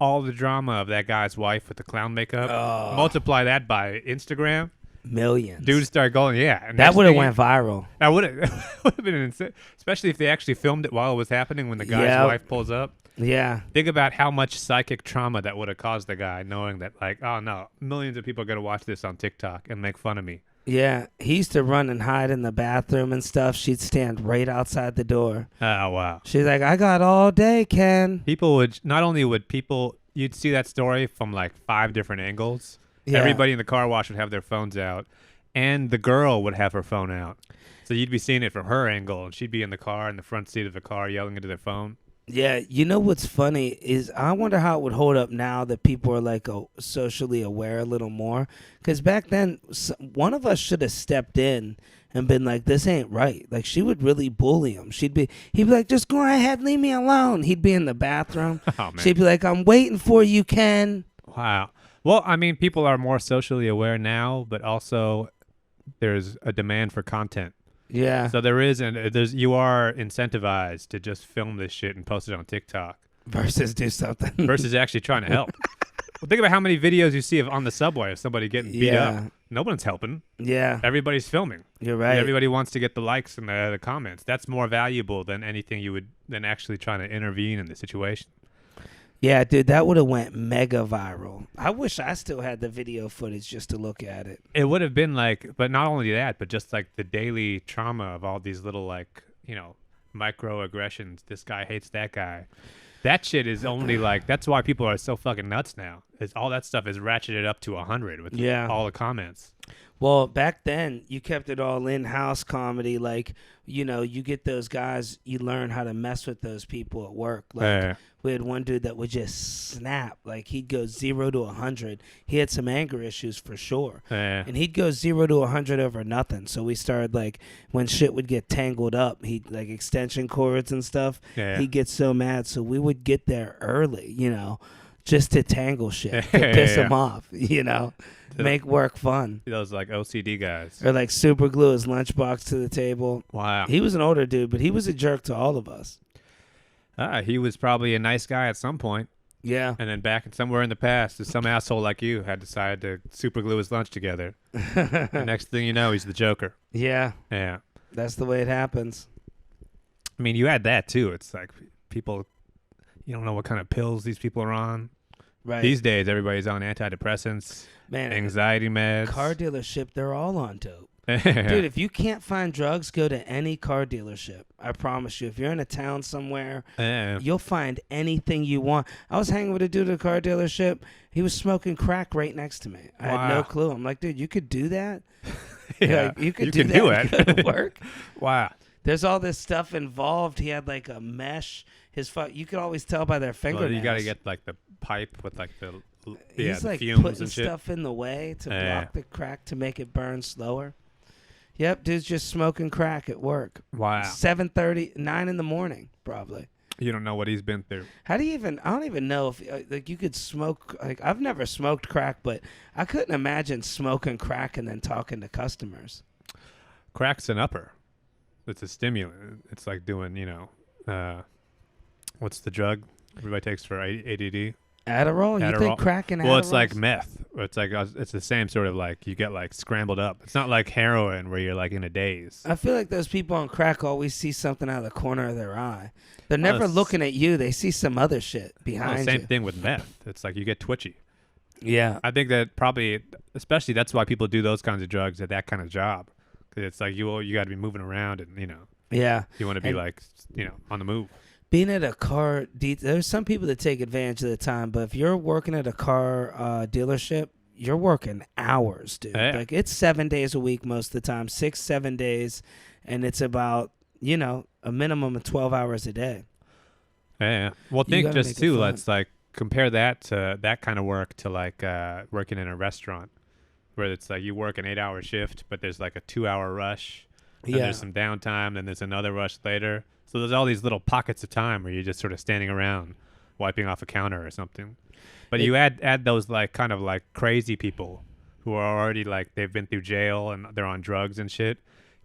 All the drama of that guy's wife with the clown makeup. Oh. Multiply that by Instagram. Millions. Dudes start going, yeah. And that would have went viral. That would have been insane, especially if they actually filmed it while it was happening when the guy's wife pulls up. Yeah. Think about how much psychic trauma that would have caused the guy, knowing that, like, oh no, millions of people are gonna watch this on TikTok and make fun of me. Yeah. He used to run and hide in the bathroom and stuff. She'd stand right outside the door. Oh wow. She's like, I got all day, Ken. People would you'd see that story from like 5 different angles. Yeah. Everybody in the car wash would have their phones out, and the girl would have her phone out. So you'd be seeing it from her angle, and she'd be in the car, in the front seat of the car, yelling into their phone. Yeah, you know what's funny is I wonder how it would hold up now that people are like socially aware a little more. Because back then, one of us should have stepped in and been like, "This ain't right." Like, she would really bully him. He'd be like, "Just go ahead, leave me alone." He'd be in the bathroom. Oh, man. She'd be like, "I'm waiting for you, Ken." Wow. Well, I mean, people are more socially aware now, but also there's a demand for content. Yeah. So you are incentivized to just film this shit and post it on TikTok Versus do something. versus actually trying to help. Well, think about how many videos you see on the subway of somebody getting beat up. No one's helping. Yeah. Everybody's filming. You're right. Everybody wants to get the likes and the comments. That's more valuable than anything than actually trying to intervene in the situation. Yeah, dude, that would have went mega viral. I wish I still had the video footage just to look at it. It would have been like, but not only that, but just like the daily trauma of all these little like, microaggressions. This guy hates that guy. That shit is only like, that's why people are so fucking nuts now. all that stuff is ratcheted up to 100 with Yeah. all the comments. Well, back then you kept it all in-house comedy. Like, you get those guys, you learn how to mess with those people at work. Like, we had one dude that would just snap. Like, he'd go 0 to 100. He had some anger issues for sure. And he'd go 0 to 100 over nothing. So we started, like, when shit would get tangled up, he'd, like, extension cords and stuff, he'd get so mad. So we would get there early, just to tangle shit, to piss him off, make work fun. Those like OCD guys. Or like super glue his lunchbox to the table. Wow. He was an older dude, but he was a jerk to all of us. He was probably a nice guy at some point. Yeah. And then back somewhere in the past, some asshole like you had decided to super glue his lunch together. The next thing you know, he's the Joker. Yeah. Yeah. That's the way it happens. I mean, you had that too. It's like people, you don't know what kind of pills these people are on. Right. These days, everybody's on antidepressants, anxiety meds. Car dealership, they're all on dope. Dude, if you can't find drugs, go to any car dealership. I promise you. If you're in a town somewhere, you'll find anything you want. I was hanging with a dude at a car dealership. He was smoking crack right next to me. I had no clue. I'm like, dude, you could do that? Yeah, like, you could do that. Go to work. Wow. There's all this stuff involved. He had like a mesh. You could always tell by their fingernails. Well, you got to get like the pipe with like the He's the like fumes putting and shit. stuff in the way to block the crack to make it burn slower. Yep, dude's just smoking crack at work. Wow. 7:30, 9 in the morning, probably. You don't know what he's been through. How do you even? I don't even know if like you could smoke. Like I've never smoked crack, but I couldn't imagine smoking crack and then talking to customers. Crack's an upper. It's a stimulant. It's like doing, what's the drug everybody takes for ADD? Adderall? You think crack and Adderall? Well, it's like meth. It's like it's the same sort of like you get like scrambled up. It's not like heroin where you're like in a daze. I feel like those people on crack always see something out of the corner of their eye. They're never looking at you. They see some other shit behind you. Same thing with meth. It's like you get twitchy. Yeah. I think that probably, especially that's why people do those kinds of drugs at that kind of job. Because it's like you got to be moving around and, Yeah. You want to be like, on the move. Being at a car, there's some people that take advantage of the time, but if you're working at a car dealership, you're working hours, dude. Yeah. Like it's 7 days a week most of the time, 6-7 days, and it's about a minimum of 12 hours a day. Yeah. Well, think just too. fun. Let's like compare that to that kind of work to like working in a restaurant, where it's like you work an 8-hour shift, but there's like a 2-hour rush. And there's some downtime, then there's another rush later. So there's all these little pockets of time where you're just sort of standing around wiping off a counter or something. But you add those like kind of like crazy people who are already like they've been through jail and they're on drugs and shit.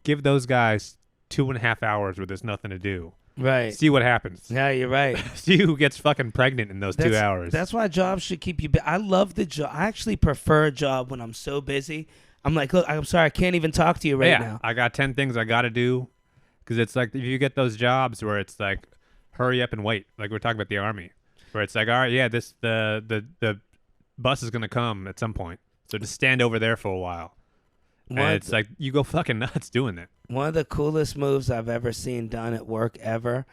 Give those guys 2.5 hours where there's nothing to do. Right. See what happens. Yeah, you're right. See who gets fucking pregnant in those 2 hours. That's why jobs should keep you busy. I love the job. I actually prefer a job when I'm so busy. I'm like, look, I'm sorry, I can't even talk to you right now. I got 10 things I got to do. Because it's like if you get those jobs where it's like, hurry up and wait. Like we're talking about the Army. Where it's like, all right, the bus is going to come at some point. So just stand over there for a while. And it's like, you go fucking nuts doing that. One of the coolest moves I've ever seen done at work ever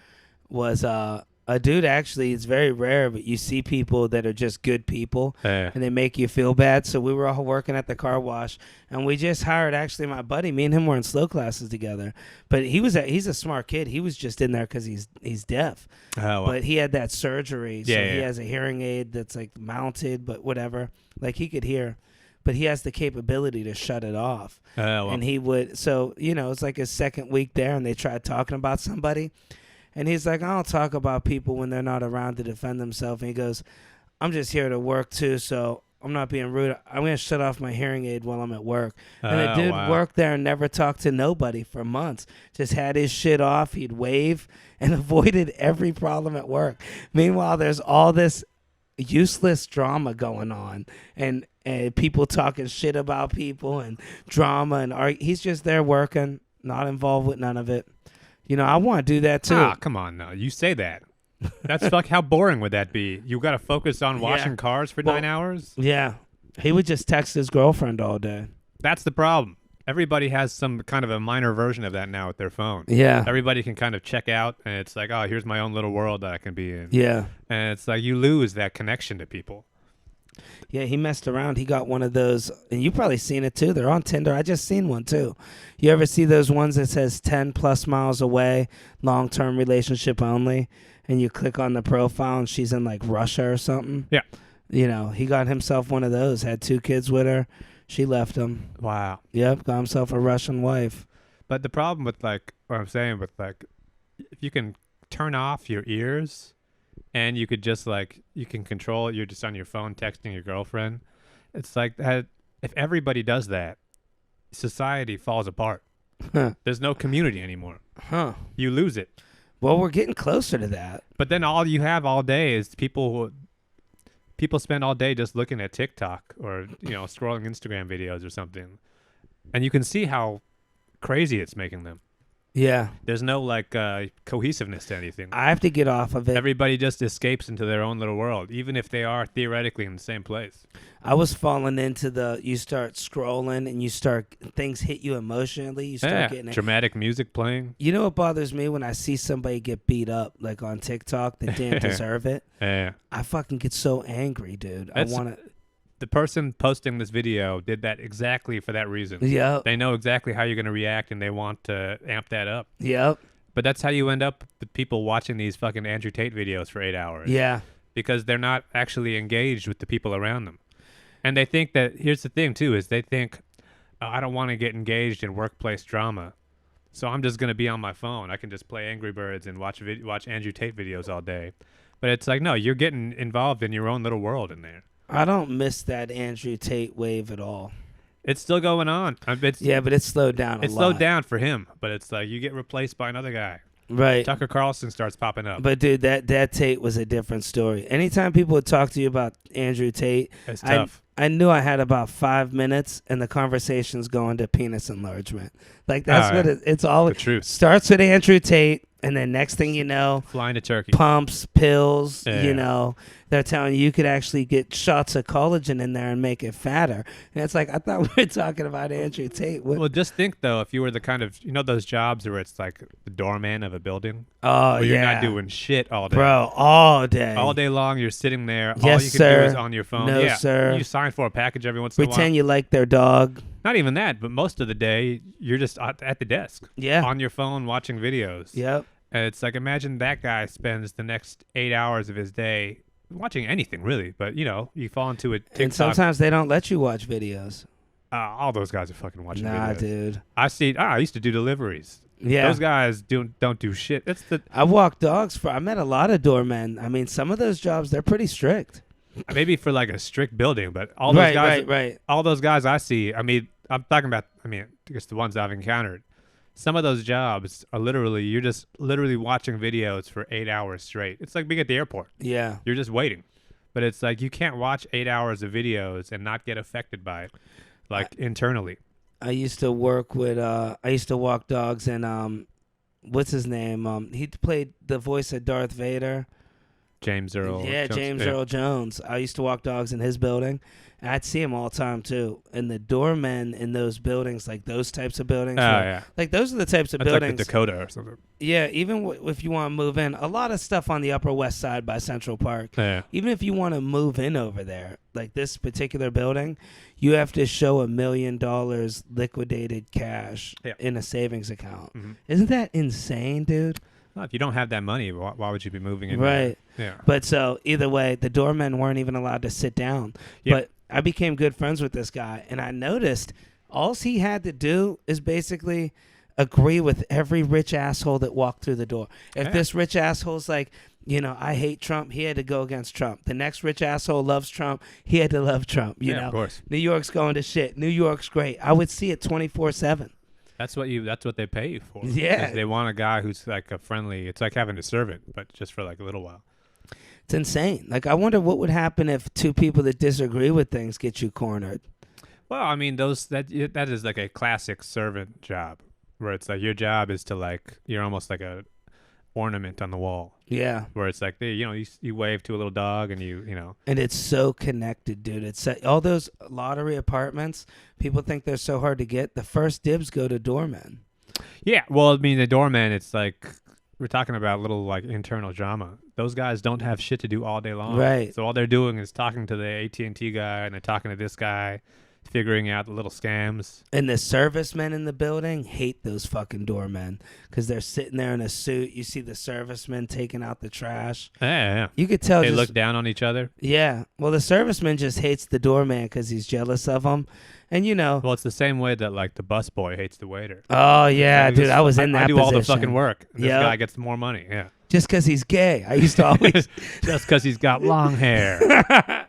was a dude, actually, it's very rare, but you see people that are just good people, and they make you feel bad. So we were all working at the car wash, and we just hired, actually, my buddy. Me and him were in slow classes together. But he's a smart kid. He was just in there because he's deaf. Oh, well. But he had that surgery, so he has a hearing aid that's, like, mounted, but whatever. Like, he could hear. But he has the capability to shut it off. Well. And he would, so, it's like his second week there, and they tried talking about somebody. And he's like, I don't talk about people when they're not around to defend themselves. And he goes, I'm just here to work too, so I'm not being rude. I'm going to shut off my hearing aid while I'm at work. And the dude worked there and never talked to nobody for months. Just had his shit off. He'd wave and avoided every problem at work. Meanwhile, there's all this useless drama going on. And people talking shit about people and drama. And he's just there working, not involved with none of it. I want to do that too. Ah, come on now. You say that. That's how boring would that be? You got to focus on washing cars for 9 hours? Yeah. He would just text his girlfriend all day. That's the problem. Everybody has some kind of a minor version of that now with their phone. Yeah. Everybody can kind of check out, and it's like, oh, here's my own little world that I can be in. Yeah. And it's like you lose that connection to people. Yeah, he messed around. He got one of those, and you probably seen it too. They're on Tinder. I just seen one too. You ever see those ones that says 10 plus miles away, long term relationship only, and you click on the profile and she's in like Russia or something? Yeah. You know, he got himself one of those. Had 2 kids with her. She left him. Wow. Yep, got himself a Russian wife. But the problem with like what I'm saying with like, if you can turn off your ears, and you could just like you can control it. You're just on your phone texting your girlfriend. It's like that. If everybody does that, society falls apart. Huh. There's no community anymore. Huh. You lose it. Well, we're getting closer to that. But then all you have all day is people spend all day just looking at TikTok or scrolling Instagram videos or something, and you can see how crazy it's making them. Yeah. There's no like cohesiveness to anything. I have to get off of it. Everybody just escapes into their own little world, even if they are theoretically in the same place. I was falling into you start scrolling and things hit you emotionally. You start getting it. Dramatic music playing. You know what bothers me when I see somebody get beat up like on TikTok that didn't deserve it? Yeah. I fucking get so angry, dude. I want to. The person posting this video did that exactly for that reason. Yep. They know exactly how you're going to react, and they want to amp that up. Yep. But that's how you end up with people watching these fucking Andrew Tate videos for 8 hours. Yeah. Because they're not actually engaged with the people around them. And they think that, here's the thing too, is they think, I don't want to get engaged in workplace drama, so I'm just going to be on my phone. I can just play Angry Birds and watch Andrew Tate videos all day. But it's like, no, you're getting involved in your own little world in there. I don't miss that Andrew Tate wave at all. It's still going on. Yeah, but it's slowed down a lot. It's slowed down for him, but it's like you get replaced by another guy. Right. Tucker Carlson starts popping up. But dude, that Tate was a different story. Anytime people would talk to you about Andrew Tate, It's tough. I knew I had about 5 minutes, and the conversation's going to penis enlargement. Like that's what it's all. The truth. Starts with Andrew Tate, and then next thing you know, Flying to Turkey. pumps, pills. Yeah. They're telling you could actually get shots of collagen in there and make it fatter. And it's like I thought we were talking about Andrew Tate. Well, just think though, if you were the kind of those jobs where it's like the doorman of a building. Oh where you're not doing shit all day. Bro, all day. All day long, you're sitting there. Yes, all you can sir. do is on your phone. No, yeah, sir. You sign for a package every once in a while. Pretend you like their dog. Not even that, but most of the day, you're just at the desk. Yeah. On your phone watching videos. Yep. And it's like, imagine that guy spends the next 8 hours of his day watching anything, really. But, you fall into a TikTok. And sometimes they don't let you watch videos. All those guys are fucking watching videos. Nah, dude. I used to do deliveries. Yeah. Those guys don't do shit. I walked dogs I met a lot of doormen. I mean, some of those jobs, they're pretty strict. Maybe for like a strict building, but all those guys. Right. All those guys I see, I'm talking about, I guess the ones I've encountered. Some of those jobs are you're just literally watching videos for 8 hours straight. It's like being at the airport. Yeah. You're just waiting. But it's like you can't watch 8 hours of videos and not get affected by it, internally. I used to work with, I used to walk dogs and, what's his name? He played the voice of Darth Vader. James Earl Yeah, Jones. James Earl Jones. I used to walk dogs in his building. And I'd see him all the time, too. And the doormen in those buildings, like those types of buildings. Yeah. Like, those are the types of That's buildings. like the Dakota or something. Yeah, even if you want to move in. A lot of stuff on the Upper West Side by Central Park. Yeah. Even if you want to move in over there, like this particular building, you have to show $1 million liquidated cash in a savings account. Mm-hmm. Isn't that insane, dude? Well, if you don't have that money, why would you be moving in? Right. There? Yeah. But so either way, the doormen weren't even allowed to sit down. Yeah. But I became good friends with this guy, and I noticed all he had to do is basically agree with every rich asshole that walked through the door. If this rich asshole's like, I hate Trump, he had to go against Trump. The next rich asshole loves Trump, he had to love Trump. You know, of course. New York's going to shit. New York's great. I would see it 24/7. That's what they pay you for. Yeah. They want a guy who's like a friendly. It's like having a servant, but just for like a little while. It's insane. Like, I wonder what would happen if two people that disagree with things get you cornered. Well, I mean, that is like a classic servant job, where it's like your job is to you're almost like a ornament on the wall. Yeah. Where it's like you wave to a little dog and you know. And it's so connected, dude. It's all those lottery apartments. People think they're so hard to get. The first dibs go to doormen. Yeah. Well, I mean, the doorman, it's like we're talking about little like internal drama. Those guys don't have shit to do all day long. Right. So all they're doing is talking to the AT&T guy and they're talking to this guy, figuring out the little scams. And the servicemen in the building hate those fucking doormen because they're sitting there in a suit. You see the servicemen taking out the trash. Yeah. You could tell They just, look down on each other. Yeah. Well, the serviceman just hates the doorman because he's jealous of him. And, you know. Well, it's the same way that like the busboy hates the waiter. Oh, yeah, Like, dude. I was in that I do position. all the fucking work. This Yep. guy gets more money. Yeah. Just because he's gay. I used to always. Just because he's got long hair.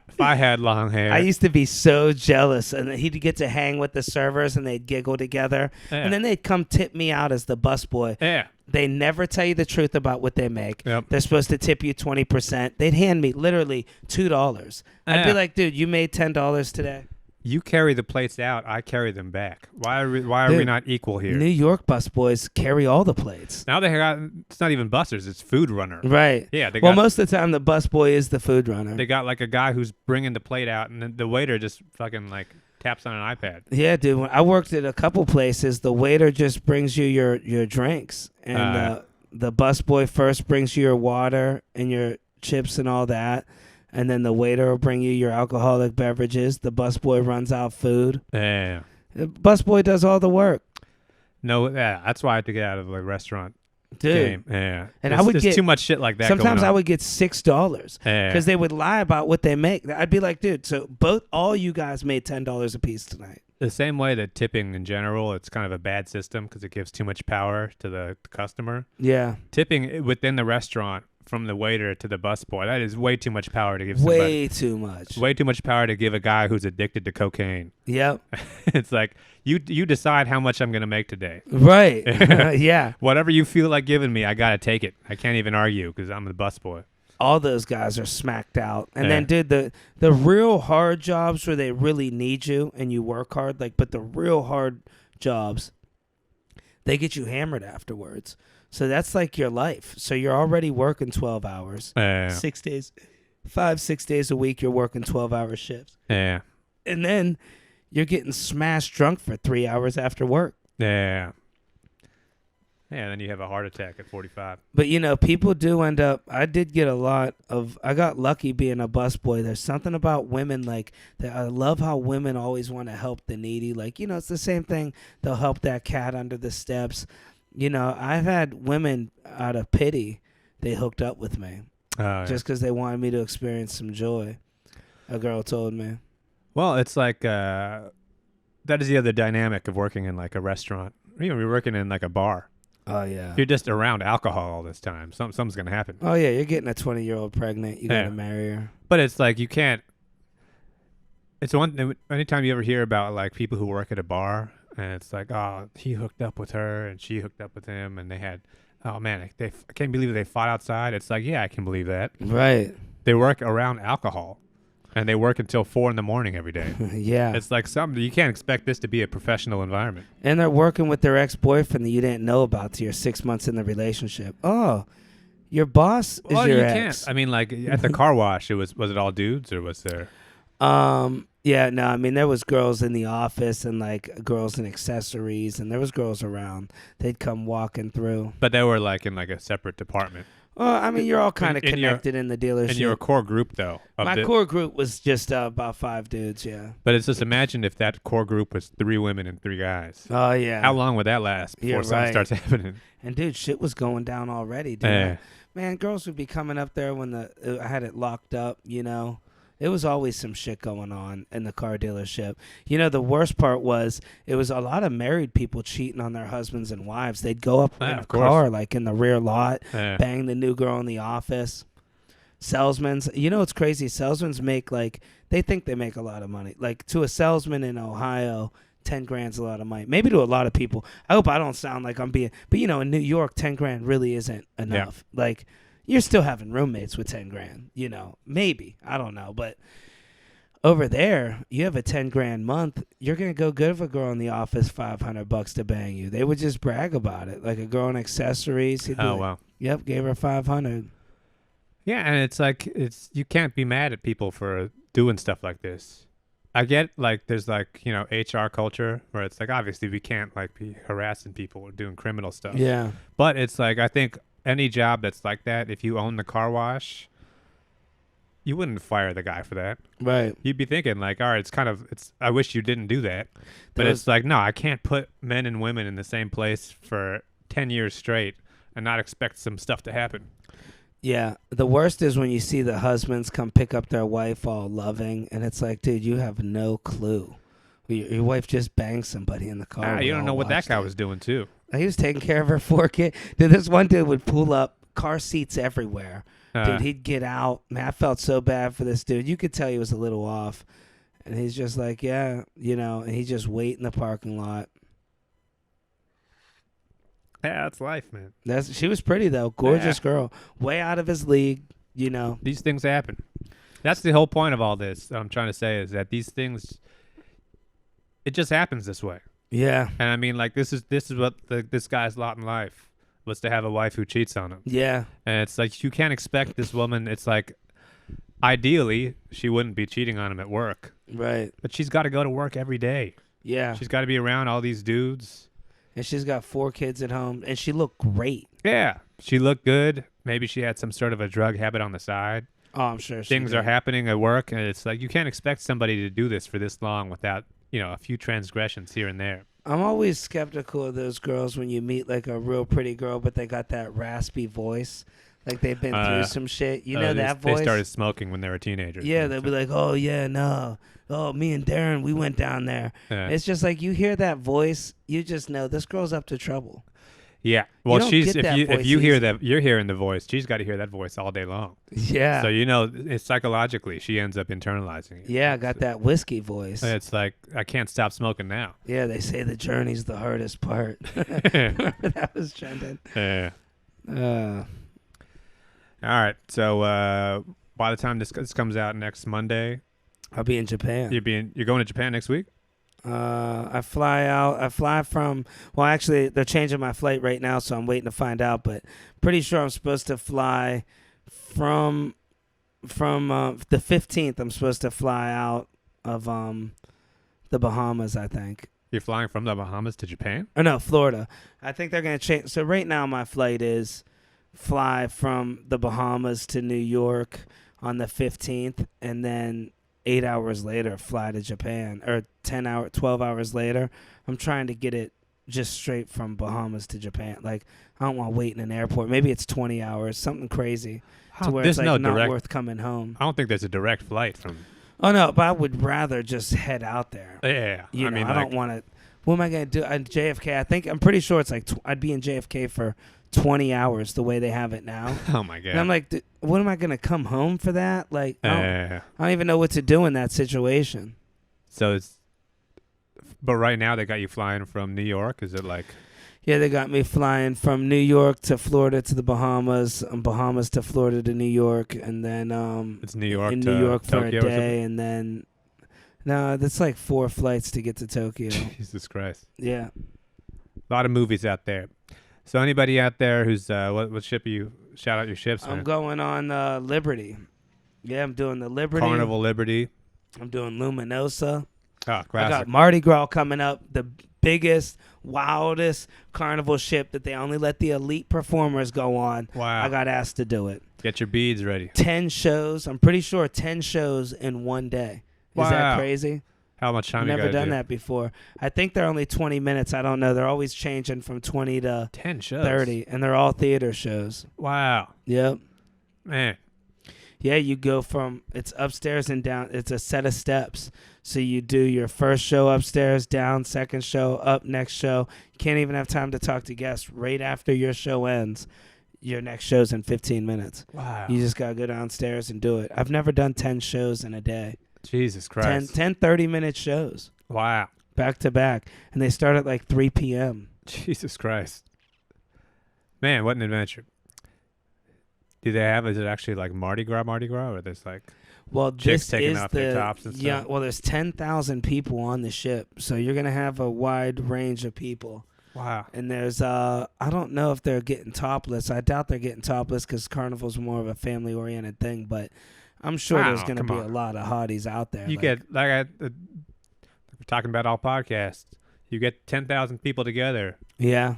If I had long hair. I used to be so jealous. And he'd get to hang with the servers and they'd giggle together. Yeah. And then they'd come tip me out as the busboy. Yeah. They never tell you the truth about what they make. Yep. They're supposed to tip you 20%. They'd hand me literally $2. I'd be Yeah. like, dude, you made $10 today. You carry the plates out. I carry them back. Why are we Dude, not equal here? New York busboys carry all the plates. Now they got, it's not even busters. It's food runner. Right. Yeah. They Well, got, most of the time, the busboy is the food runner. they got like a guy who's bringing the plate out and then the waiter just fucking like taps on an iPad. Yeah, dude. When I worked at a couple places, the waiter just brings you your drinks. And the busboy first brings you your water and your chips and all that. And then the waiter will bring you your alcoholic beverages. The busboy runs out food. Yeah. The busboy does all the work. No, yeah. That's why I had to get out of the restaurant Dude. game. Yeah. And There's, I would there's get too much shit like that sometimes going I on. would get $6 Yeah. because they would lie about what they make. I'd be like, dude, so all you guys made $10 a piece tonight. The same way that tipping in general, it's kind of a bad system because it gives too much power to the customer. Yeah, Tipping within the restaurant from the waiter to the busboy, that is way too much power to give somebody. way too much. Way too much power to give a guy who's addicted to cocaine. Yep, It's like, you decide how much I'm going to make today. right. Yeah, Whatever you feel like giving me, I got to take it. I can't even argue because I'm the busboy. all those guys are smacked out. And Yeah. then, dude, the real hard jobs where they really need you and you work hard, but the real hard jobs, they get you hammered afterwards. So that's like your life. So you're already working 12 hours. Yeah. 6 days, 5-6 days a week, you're working 12-hour shifts. Yeah. And then you're getting smashed drunk for 3 hours after work. Yeah. Yeah, then you have a heart attack at 45. But, you know, people do end up, I got lucky being a busboy. There's something about women, like, that I love how women always want to help the needy. Like, you know, it's the same thing. They'll help that cat under the steps. You know, I've had women out of pity, they hooked up with me just because they wanted me to experience some joy. A girl told me. Well, it's like, that is the other dynamic of working in like a restaurant. You know, you're working in like a bar. Oh, yeah. You're just around alcohol all this time. Something's going to happen. Oh, yeah, you're getting a 20-year-old pregnant. You got to marry her. But it's like you can't. It's anytime you ever hear about like people who work at a bar and it's like, oh, he hooked up with her and she hooked up with him and they had, oh man, I can't believe they fought outside. It's like, yeah, I can believe that. Right. They work around alcohol and they work until 4 a.m. every day. Yeah. It's like something you can't expect this to be a professional environment. And they're working with their ex-boyfriend that you didn't know about till you're 6 months in the relationship. Oh, your boss is your you ex. can't. I mean, like at the car wash, was it all dudes or was there? Yeah, no, I mean, there was girls in the office and like girls in accessories and there was girls around. They'd come walking through. But they were like in like a separate department. Well, I mean, you're all kind of in your- connected in the dealership. And your core group though. My core group was just about 5 dudes, yeah. But it's just imagine if that core group was 3 women and 3 guys. Oh, yeah. How long would that last before You're something right. starts happening? And, dude, shit was going down already, dude. Yeah. Man, girls would be coming up there when I had it locked up, you know. It was always some shit going on in the car dealership. You know, the worst part was it was a lot of married people cheating on their husbands and wives. They'd go up in a of course. car, like in the rear lot, Yeah. bang the new girl in the office. Salesmen, you know, it's crazy. Salesmen they think they make a lot of money. Like, to a salesman in Ohio, 10 grand's a lot of money. Maybe to a lot of people. I hope I don't sound like I'm being, but you know, in New York, 10 grand really isn't enough. Yeah. Like, you're still having roommates with 10 grand, you know, maybe, I don't know. But over there, you have a 10 grand month. You're going to go give a girl in the office $500 to bang you. They would just brag about it. Like a girl in accessories. Wow. Yep. Gave her 500. Yeah. And it's like, you can't be mad at people for doing stuff like this. I get like, there's like, you know, HR culture where it's like, obviously we can't like be harassing people or doing criminal stuff. Yeah. But it's like, I think any job that's like that, if you own the car wash, you wouldn't fire the guy for that. Right. You'd be thinking like, all right, I wish you didn't do that. But There it's like, no, I can't put men and women in the same place for 10 years straight and not expect some stuff to happen. Yeah, the worst is when you see the husbands come pick up their wife all loving, and it's like, dude, you have no clue. Your wife just banged somebody in the car. You We don't all know what that watched guy it. was doing too. He was taking care of her 4 kids. Dude, this one dude would pull up, car seats everywhere. Dude, he'd get out. Man, I felt so bad for this dude. You could tell he was a little off. And he's just like, yeah, and he just wait in the parking lot. Yeah, that's life, man. She was pretty, though. Gorgeous girl. Way out of his league, These things happen. That's the whole point of all this. I'm trying to say is that these things, it just happens this way. Yeah. And I mean, like, this is what this guy's lot in life was, to have a wife who cheats on him. Yeah. And it's like, you can't expect this woman. It's like, ideally, she wouldn't be cheating on him at work. Right. But she's got to go to work every day. Yeah. She's got to be around all these dudes. And she's got 4 kids at home, and she looked great. Yeah. She looked good. Maybe she had some sort of a drug habit on the side. Oh, I'm sure Things are happening at work, and it's like, you can't expect somebody to do this for this long without, a few transgressions here and there. I'm always skeptical of those girls when you meet like a real pretty girl, but they got that raspy voice. Like they've been through some shit. That voice? They started smoking when they were teenagers. Yeah, they'll be like, oh, yeah, no. Oh, me and Darren, we went down there. Yeah. It's just like you hear that voice, you just know this girl's up to trouble. Yeah. Well, if you hear easy. that, you're hearing the voice. She's got to hear that voice all day long. Yeah. So it's psychologically, she ends up internalizing it. Yeah, I got that whiskey voice. It's like, I can't stop smoking now. Yeah, they say the journey's the hardest part. Remember that was trending. Yeah. Uh, All right. So by the time this comes out next Monday, I'll be in Japan. you're going to Japan next week? I fly from, well, actually, they're changing my flight right now, so I'm waiting to find out, but pretty sure I'm supposed to fly from the 15th. I'm supposed to fly out of the Bahamas, I think. You're flying from the Bahamas to Japan? Or no, Florida. I think they're going to change. So right now my flight is fly from the Bahamas to New York on the 15th, and then 8 hours later fly to Japan, or 12 hours later. I'm trying to get it just straight from Bahamas to Japan. Like, I don't want to wait in an airport. Maybe it's 20 hours, something crazy, to where it's like not worth coming home. I don't think there's a direct flight from. Oh no, but I would rather just head out there. Yeah, I don't want to. What am I gonna do? JFK. I'm pretty sure it's like I'd be in JFK for 20 hours the way they have it now. Oh my god! And I'm like, what am I gonna come home for that? Like, I don't even know what to do in that situation. But right now they got you flying from New York. Is it like? Yeah, they got me flying from New York to Florida to the Bahamas, Bahamas to Florida to New York, and then it's New York in to New York for Tokyo a day, and then that's like 4 flights to get to Tokyo. Jesus Christ! Yeah, a lot of movies out there. So anybody out there who's what ship are you? Shout out your ships. I'm man. going on Liberty. Yeah, I'm doing the Liberty. Carnival Liberty. I'm doing Luminosa. Oh, classic. I got Mardi Gras coming up, the biggest, wildest carnival ship that they only let the elite performers go on. Wow. I got asked to do it. Get your beads ready. 10 shows. I'm pretty sure 10 shows in one day. Is that crazy? How much time I've you never done do? that before. I think they're only 20 minutes. I don't know. They're always changing from 20 to 10 shows. 30, and they're all theater shows. Wow. Yep. Man. Yeah, you go from, it's upstairs and down. It's a set of steps. So you do your first show upstairs, down, second show, up, next show. You can't even have time to talk to guests. Right after your show ends, your next show's in 15 minutes. Wow. You just got to go downstairs and do it. I've never done 10 shows in a day. Jesus Christ. 10 30-minute shows. Wow. Back to back. And they start at like 3 p.m. Jesus Christ. Man, what an adventure. Is it actually like Mardi Gras, or there's like chicks this taking is off their tops and stuff? Yeah, well, there's 10,000 people on the ship, so you're gonna have a wide range of people. Wow. And there's I don't know if they're getting topless. I doubt they're getting topless because Carnival's more of a family-oriented thing, but I'm sure there's gonna be a lot of hotties out there. You get we're talking about all podcasts. You get 10,000 people together. Yeah.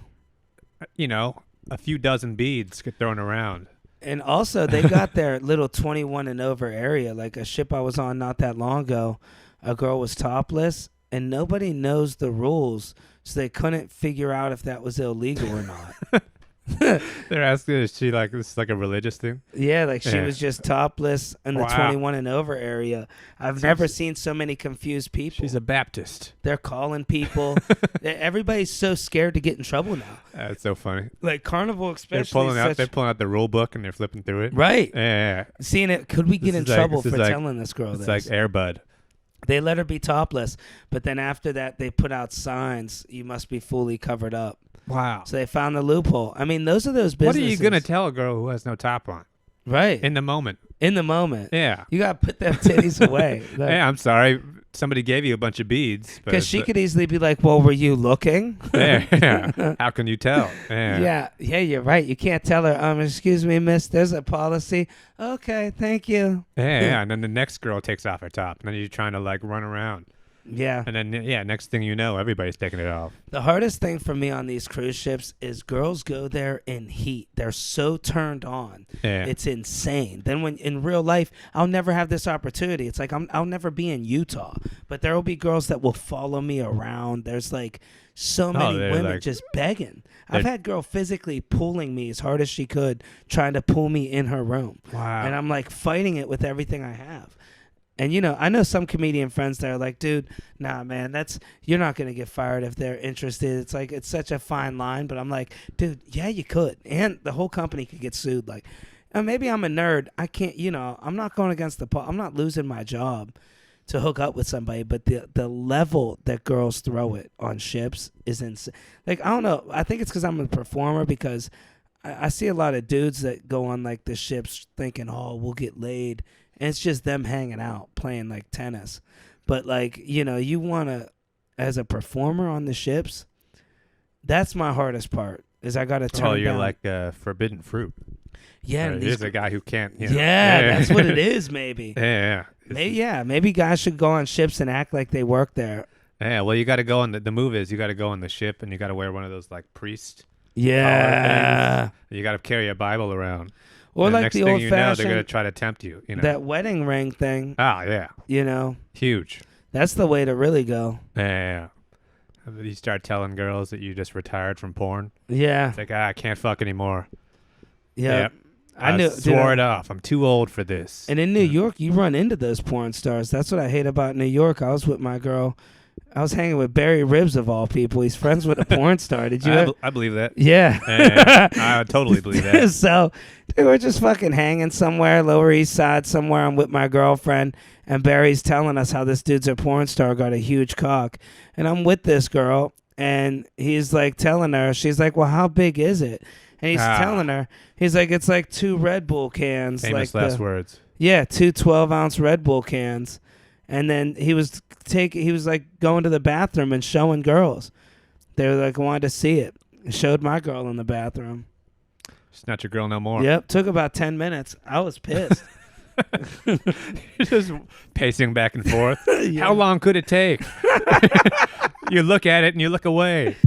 a few dozen beads get thrown around. And also, they got their little 21 and over area. Like a ship I was on not that long ago, a girl was topless, and nobody knows the rules, so they couldn't figure out if that was illegal or not. They're asking, is she like, this is like a religious thing? Yeah, like she Yeah. was just topless in the Wow. 21 and over area. I've never seen so many confused people. She's a Baptist. They're calling people. Everybody's so scared to get in trouble now. That's so funny. Like Carnival, They're especially. pulling out the rule book and they're flipping through it. Right. Yeah. Seeing it, could we get This in is like- trouble this for is like- telling this girl It's this? like Air Bud. They let her be topless, but then after that, they put out signs, you must be fully covered up. Wow. So they found the loophole. I mean, those are those What are businesses. you going to tell a girl who has no top on? Right. In the moment. In the moment. Yeah. You got to put them titties away. Hey, I'm sorry. Somebody gave you a bunch of beads. Because she could easily be like, well, were you looking? Yeah. How can you tell? Yeah, you're right. You can't tell her, excuse me, miss, there's a policy. Okay, thank you. Yeah. And then the next girl takes off her top. And then you're trying to like run around. Yeah. And then, next thing you know, everybody's taking it off. The hardest thing for me on these cruise ships is girls go there in heat. They're so turned on. Yeah. It's insane. Then when in real life, I'll never have this opportunity. It's like I'll never be in Utah, but there will be girls that will follow me around. There's like so many they're women like- just begging. I've had girl physically pulling me as hard as she could, trying to pull me in her room. Wow. And I'm like fighting it with everything I have. And, you know, I know some comedian friends that are like, dude, nah, man, you're not going to get fired if they're interested. It's like, it's such a fine line. But I'm like, dude, yeah, you could. And the whole company could get sued. Like, and maybe I'm a nerd. I can't, I'm not going against I'm not losing my job to hook up with somebody. But the level that girls throw it on ships is insane. Like, I don't know. I think it's because I'm a performer, because I see a lot of dudes that go on, like, the ships thinking, oh, we'll get laid. And it's just them hanging out, playing like tennis. But like, you want to, as a performer on the ships, that's my hardest part, is I got to turn you're down. like forbidden fruit. Yeah. and Here's these- a guy who can't. yeah, that's what it is, maybe. Yeah. Maybe guys should go on ships and act like they work there. Yeah. Well, you got to go on the move is you got to go on the ship and you got to wear one of those like priest. Yeah. You got to carry a Bible around. Or And like next the thing old you know, fashioned, they're going to try to tempt you. that wedding ring thing, Oh, yeah. Huge. That's the way to really go. Yeah. And then you start telling girls that you just retired from porn. Yeah. It's like, I can't fuck anymore. Yeah. Yep. I knew. Swore it off. I'm too old for this. And in New York, you run into those porn stars. That's what I hate about New York. I was with my girl. I was hanging with Barry Ribs, of all people. He's friends with a porn star. Did you? I believe that. Yeah. Yeah, I totally believe that. So, dude, we're just fucking hanging somewhere, Lower East Side, somewhere. I'm with my girlfriend, and Barry's telling us how this dude's a porn star, got a huge cock. And I'm with this girl, and he's like telling her, she's like, well, how big is it? And he's telling her, he's like, it's like 2 Red Bull cans. Famous like last words. Yeah, 2 12-ounce Red Bull cans. And then he was like going to the bathroom and showing girls. They were like, wanted to see it. He showed my girl in the bathroom. She's not your girl no more. Yep, took about 10 minutes. I was pissed. You're just pacing back and forth. How long could it take? You look at it and you look away.